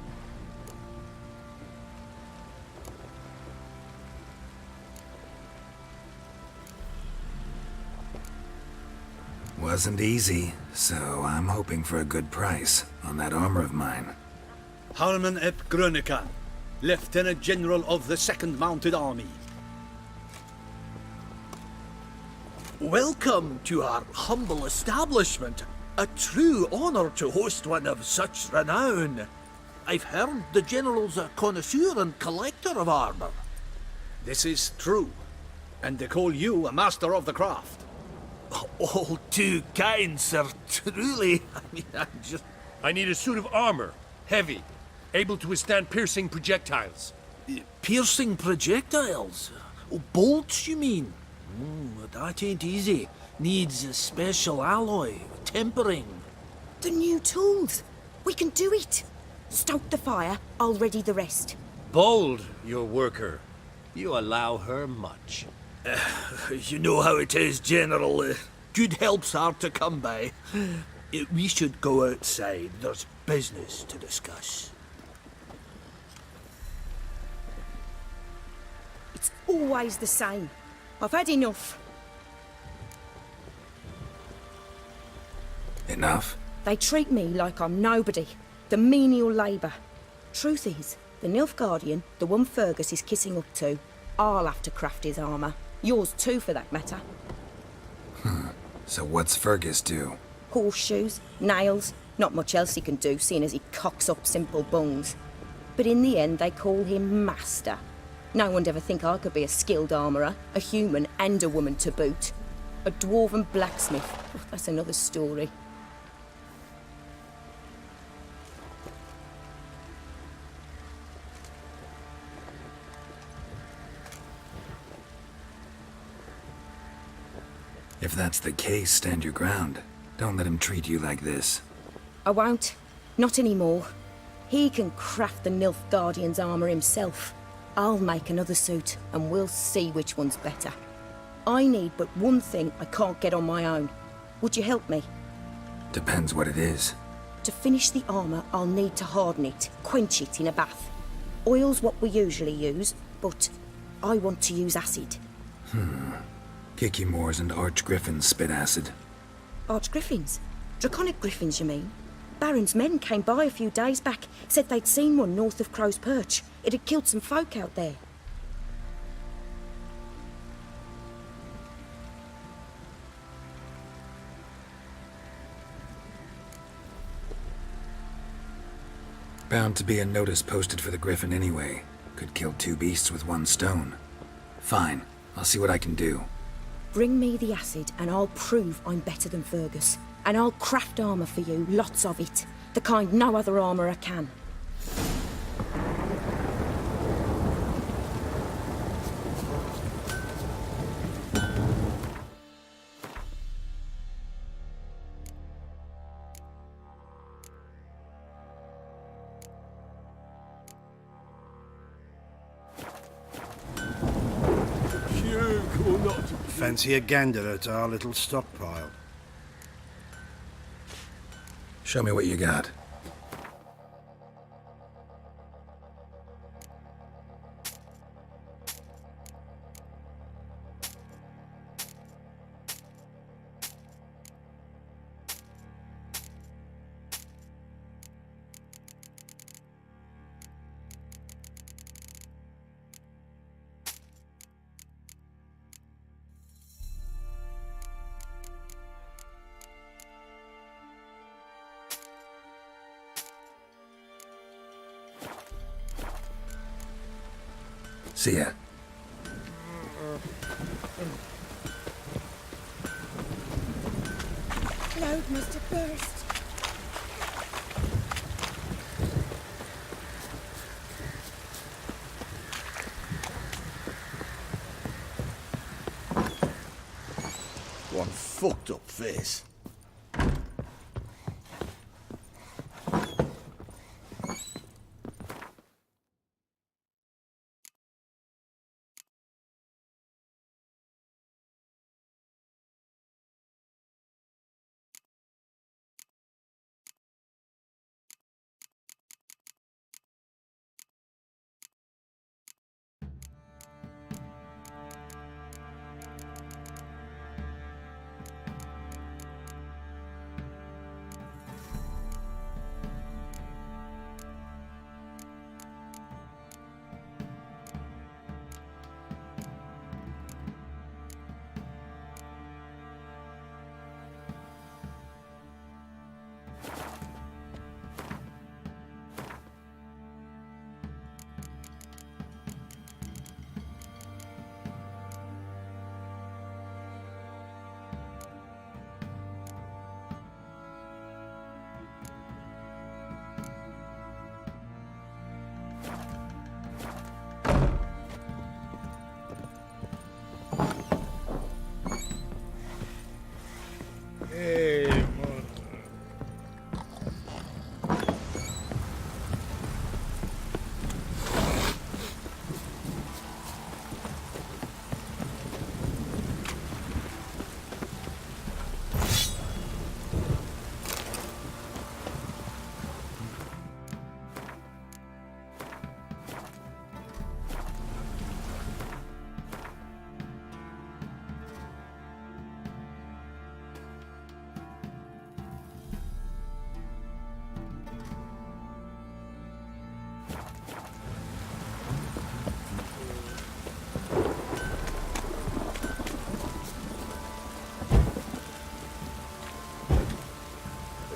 Wasn't easy, so I'm hoping for a good price on that armor of mine. Harman ep Grönekan, Lieutenant General of the 2nd Mounted Army. Welcome to our humble establishment. A true honor to host one of such renown. I've heard the General's a connoisseur and collector of armor. This is true, and they call you a master of the craft. All too kind, sir. Truly. I need a suit of armor. Heavy. Able to withstand piercing projectiles. Piercing projectiles? Oh, bolts, you mean? That ain't easy. Needs a special alloy. Tempering. The new tools. We can do it. Stoke the fire, I'll ready the rest. Bold, your worker. You allow her much. You know how it is, General. Good help's hard to come by. We should go outside. There's business to discuss. It's always the same. I've had enough. Enough? They treat me like I'm nobody. The menial labour. Truth is, the Nilfgaardian, the one Fergus is kissing up to, I'll have to craft his armour. Yours too, for that matter. So what's Fergus do? Horseshoes, nails, not much else he can do, seeing as he cocks up simple bungs. But in the end, they call him Master. No one'd ever think I could be a skilled armourer, a human and a woman to boot. A dwarven blacksmith, that's another story. If that's the case, stand your ground. Don't let him treat you like this. I won't. Not anymore. He can craft the Nilfgaardian's armour himself. I'll make another suit, and we'll see which one's better. I need but one thing I can't get on my own. Would you help me? Depends what it is. To finish the armour, I'll need to harden it, quench it in a bath. Oil's what we usually use, but I want to use acid. Kicky Moors and Archgriffins spit acid. Archgriffins? Draconic griffins, you mean? Baron's men came by a few days back, said they'd seen one north of Crow's Perch. It had killed some folk out there. Bound to be a notice posted for the Griffin anyway. Could kill two beasts with one stone. Fine, I'll see what I can do. Bring me the acid and I'll prove I'm better than Fergus. And I'll craft armour for you, lots of it. The kind no other armourer can. Fancy a gander at our little stockpile? Show me what you got. See ya. Cloud must have burst. this?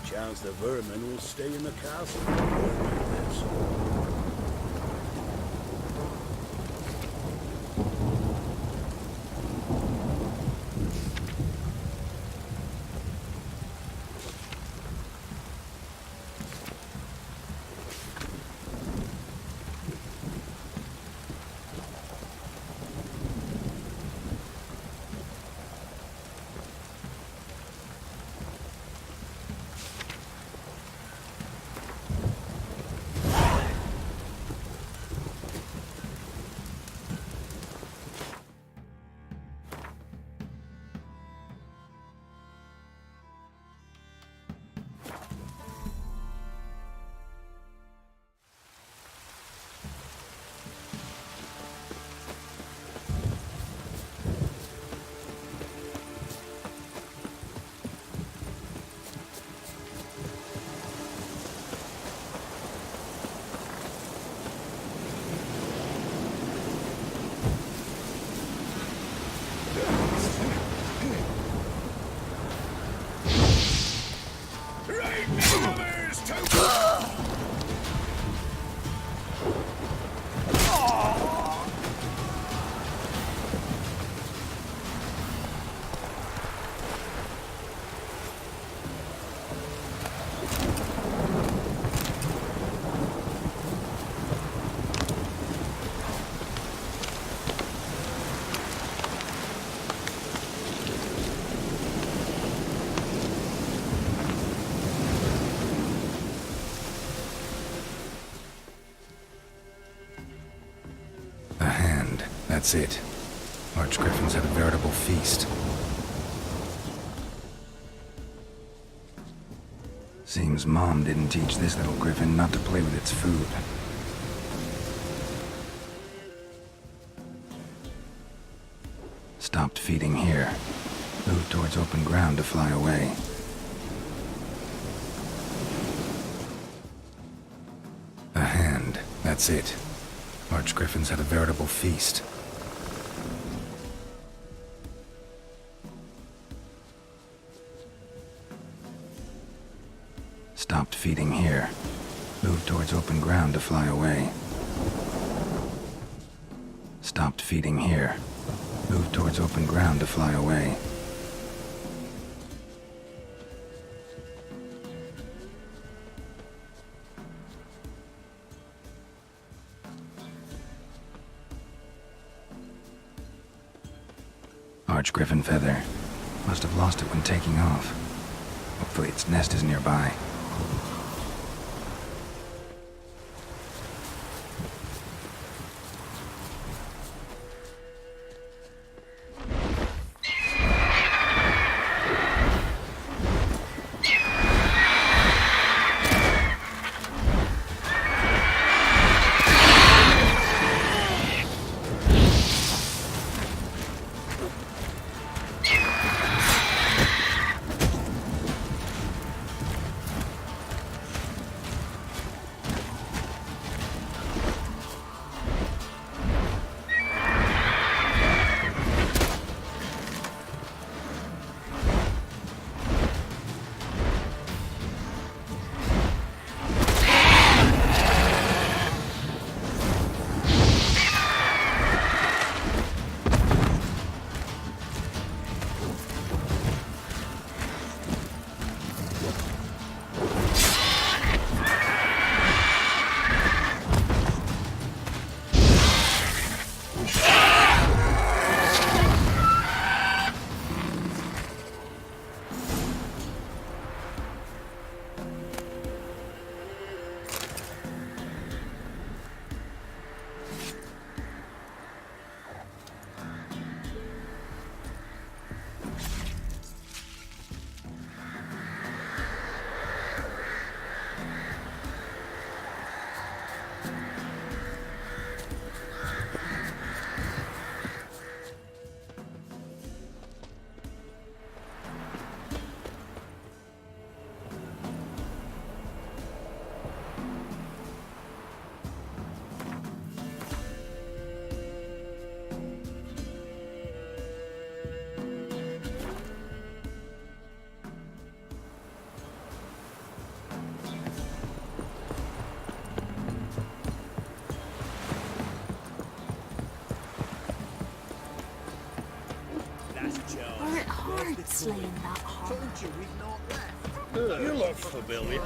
Chance the vermin will stay in the castle. This. That's it. Archgriffins had a veritable feast. Seems Mom didn't teach this little griffin not to play with its food. Stopped feeding here. Moved towards open ground to fly away. A hand. That's it. Archgriffins had a veritable feast. Stopped feeding here. Moved towards open ground to fly away. Stopped feeding here. Moved towards open ground to fly away. Archgriffin feather. Must have lost it when taking off. Hopefully its nest is nearby. Slaying that hard. Told you we've not left. You look familiar.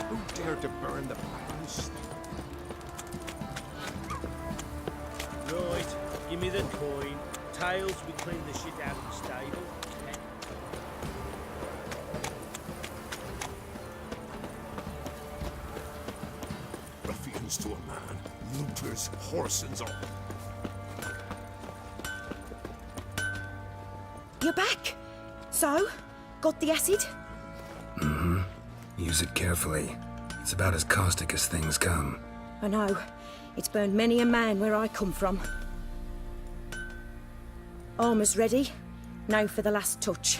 Who dared to burn the house? Right, give me the coin. Tails, we clean the shit out of the stable. Ruffians to a man, looters, horsens all. You're back. So, got the acid? Mm-hmm. Use it carefully. It's about as caustic as things come. I know. It's burned many a man where I come from. Armour's ready. Now for the last touch.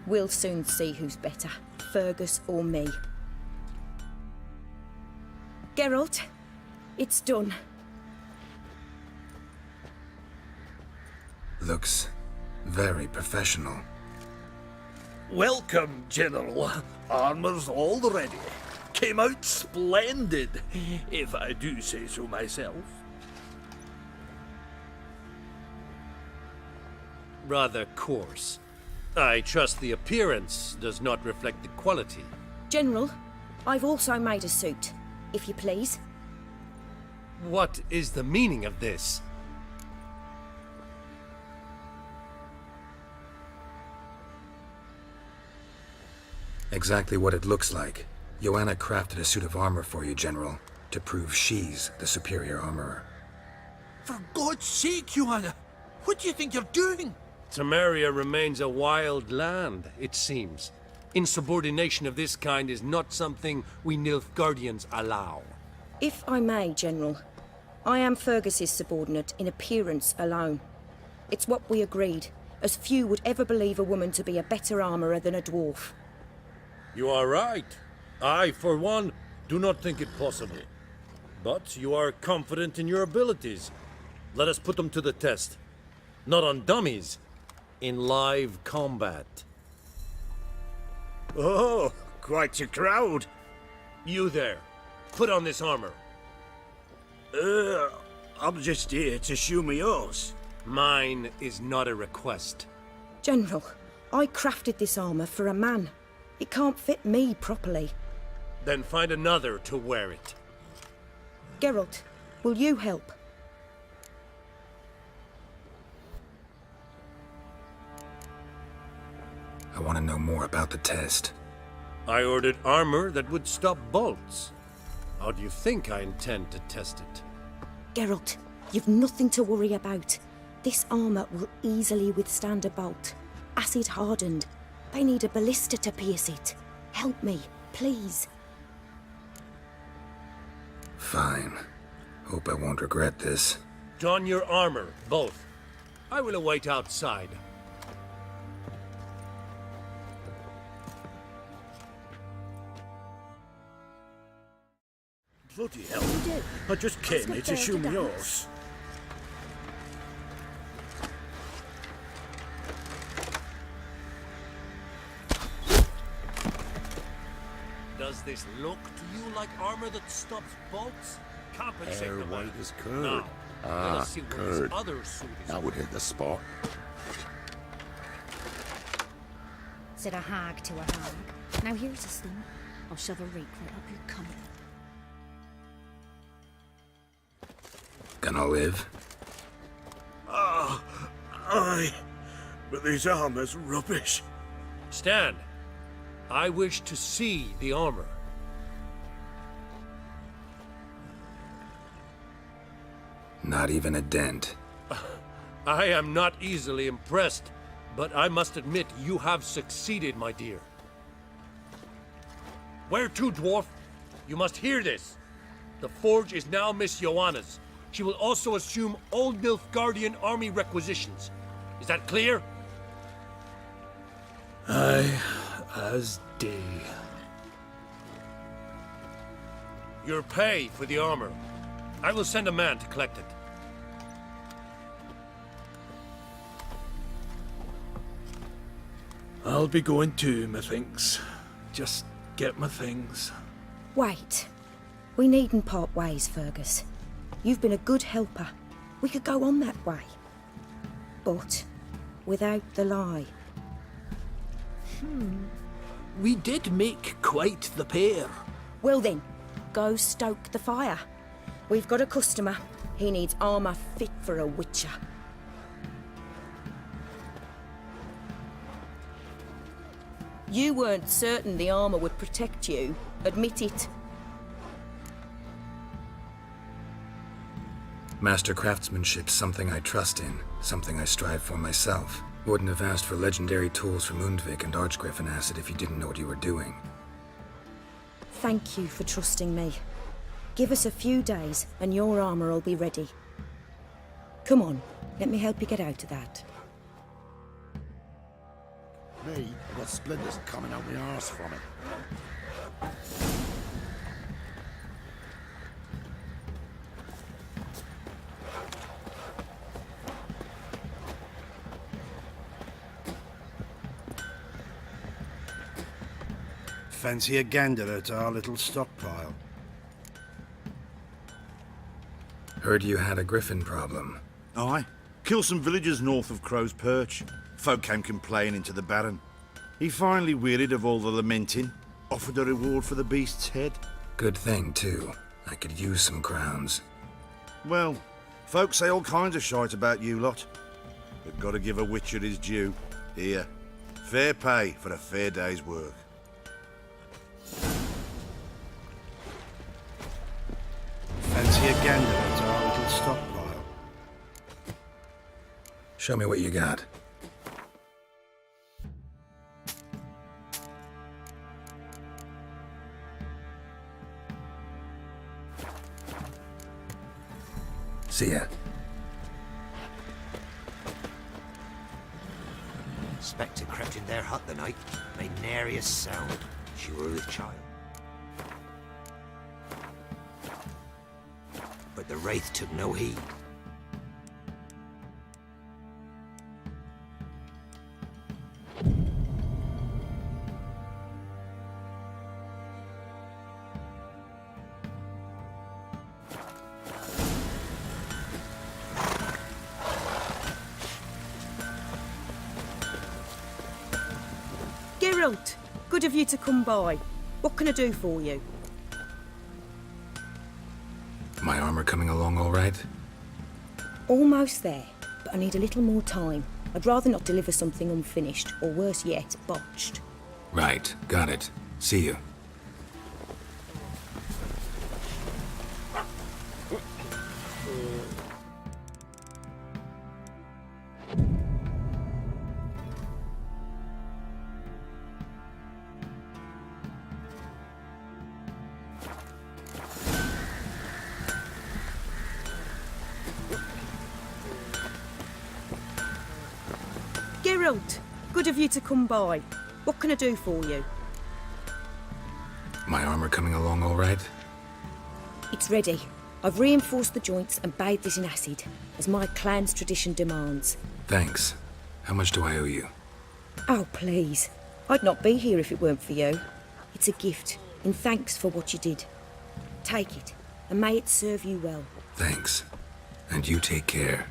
We'll soon see who's better, Fergus or me. Geralt, it's done. Looks very professional. Welcome, General. Armor's all ready. Came out splendid, if I do say so myself. Rather coarse. I trust the appearance does not reflect the quality. General, I've also made a suit, if you please. What is the meaning of this? Exactly what it looks like. Joanna crafted a suit of armor for you, General, to prove she's the superior armorer. For God's sake, Joanna, what do you think you're doing? Temeria remains a wild land, it seems. Insubordination of this kind is not something we Nilfgaardians allow. If I may, General, I am Fergus's subordinate in appearance alone. It's what we agreed, as few would ever believe a woman to be a better armourer than a dwarf. You are right. I, for one, do not think it possible. But you are confident in your abilities. Let us put them to the test. Not on dummies, in live combat. Oh, quite a crowd. You there, put on this armor. I'm just here to show me yours. Mine is not a request. General, I crafted this armour for a man. It can't fit me properly. Then find another to wear it. Geralt, will you help? I want to know more about the test. I ordered armor that would stop bolts. How do you think I intend to test it? Geralt, you've nothing to worry about. This armor will easily withstand a bolt. Acid hardened. They need a ballista to pierce it. Help me, please. Fine. Hope I won't regret this. Don your armor, both. I will await outside. Bloody hell. I just came here to show me yours. Does this look to you like armor that stops bolts? Compensate Hair the man. white as curd. Now, let Ah, us see what curd. his other suit is. That would hit the spot. Said a hag to a hag. Now here's a sting. I'll shove a rake right up your cummer. Gonna live? Ah, aye. But this armor's rubbish. Stand. I wish to see the armor. Not even a dent. I am not easily impressed, but I must admit you have succeeded, my dear. Where to, dwarf? You must hear this. The forge is now Miss Joanna's. She will also assume Old Nilfgaardian army requisitions. Is that clear? Aye, as day. Your pay for the armor. I will send a man to collect it. I'll be going too, methinks. Just get my things. Wait. We needn't part ways, Fergus. You've been a good helper. We could go on that way. But without the lie. We did make quite the pair. Well then, go stoke the fire. We've got a customer. He needs armor fit for a witcher. You weren't certain the armor would protect you. Admit it. Master craftsmanship's something I trust in, something I strive for myself. Wouldn't have asked for legendary tools from Undvik and Archgriffin acid if you didn't know what you were doing. Thank you for trusting me. Give us a few days and your armor will be ready. Come on, let me help you get out of that. Me, I've got splinters coming out my arse from it. Fancy a gander at our little stockpile. Heard you had a griffin problem. Aye. Killed some villagers north of Crow's Perch. Folk came complaining to the Baron. He finally wearied of all the lamenting, offered a reward for the beast's head. Good thing, too. I could use some crowns. Well, folk say all kinds of shite about you lot. But gotta give a witcher his due. Here, fair pay for a fair day's work. Fancy a gander at our little stockpile. Show me what you got. See ya. Spectre crept in their hut the night, made nary a sound. She were with child. But the wraith took no heed. Geralt, good of you to come by. What can I do for you? My armor coming along all right? Almost there, but I need a little more time. I'd rather not deliver something unfinished, or worse yet, botched. Right, got it. See you. Geralt, good of you to come by. What can I do for you? My armor coming along all right? It's ready. I've reinforced the joints and bathed it in acid, as my clan's tradition demands. Thanks. How much do I owe you? Oh, please. I'd not be here if it weren't for you. It's a gift, in thanks for what you did. Take it, and may it serve you well. Thanks. And you take care.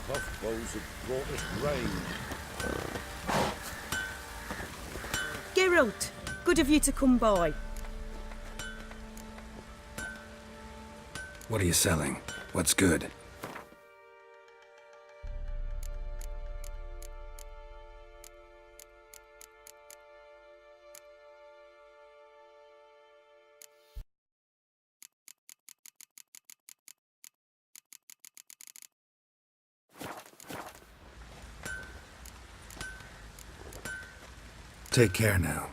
Crossbows have brought us rain. Geralt, good of you to come by. What are you selling? What's good? Take care now.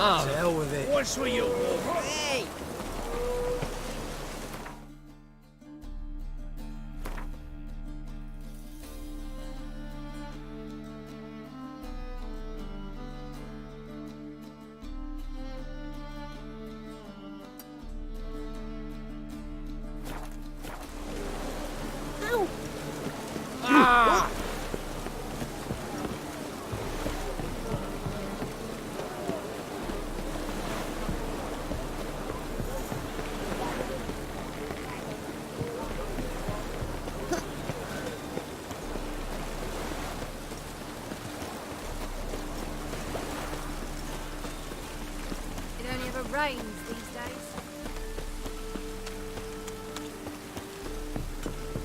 Oh, To hell with it. What's with you? Hey! Ow! Ah! It only ever rains these days.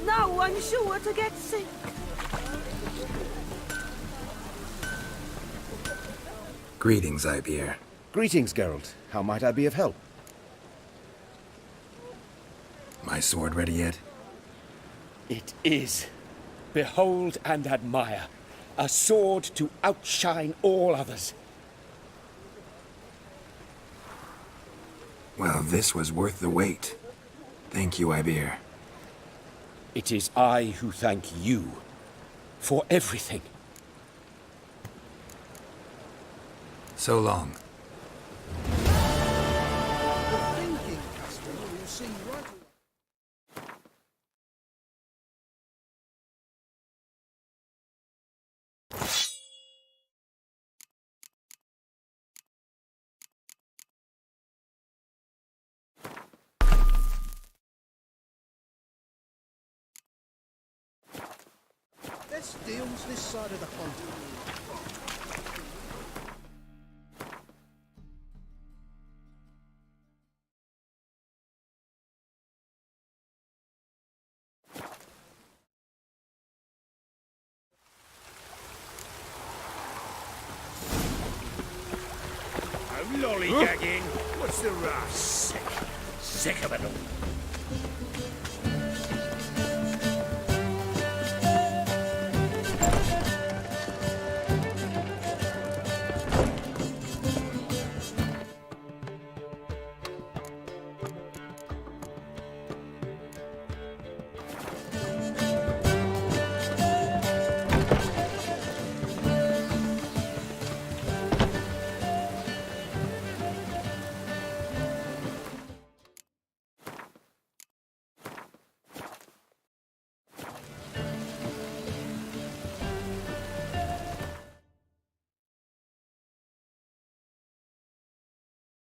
No, I'm sure to get sick. Greetings, Ipier. Greetings, Geralt. How might I be of help? sword ready yet? It is. Behold and admire. A sword to outshine all others. Well, this was worth the wait. Thank you, Ibir. It is I who thank you for everything. So long. The thinking customer will see right away. Best deals this side of the pond. No lollygagging. What's the rush? Sick of it all.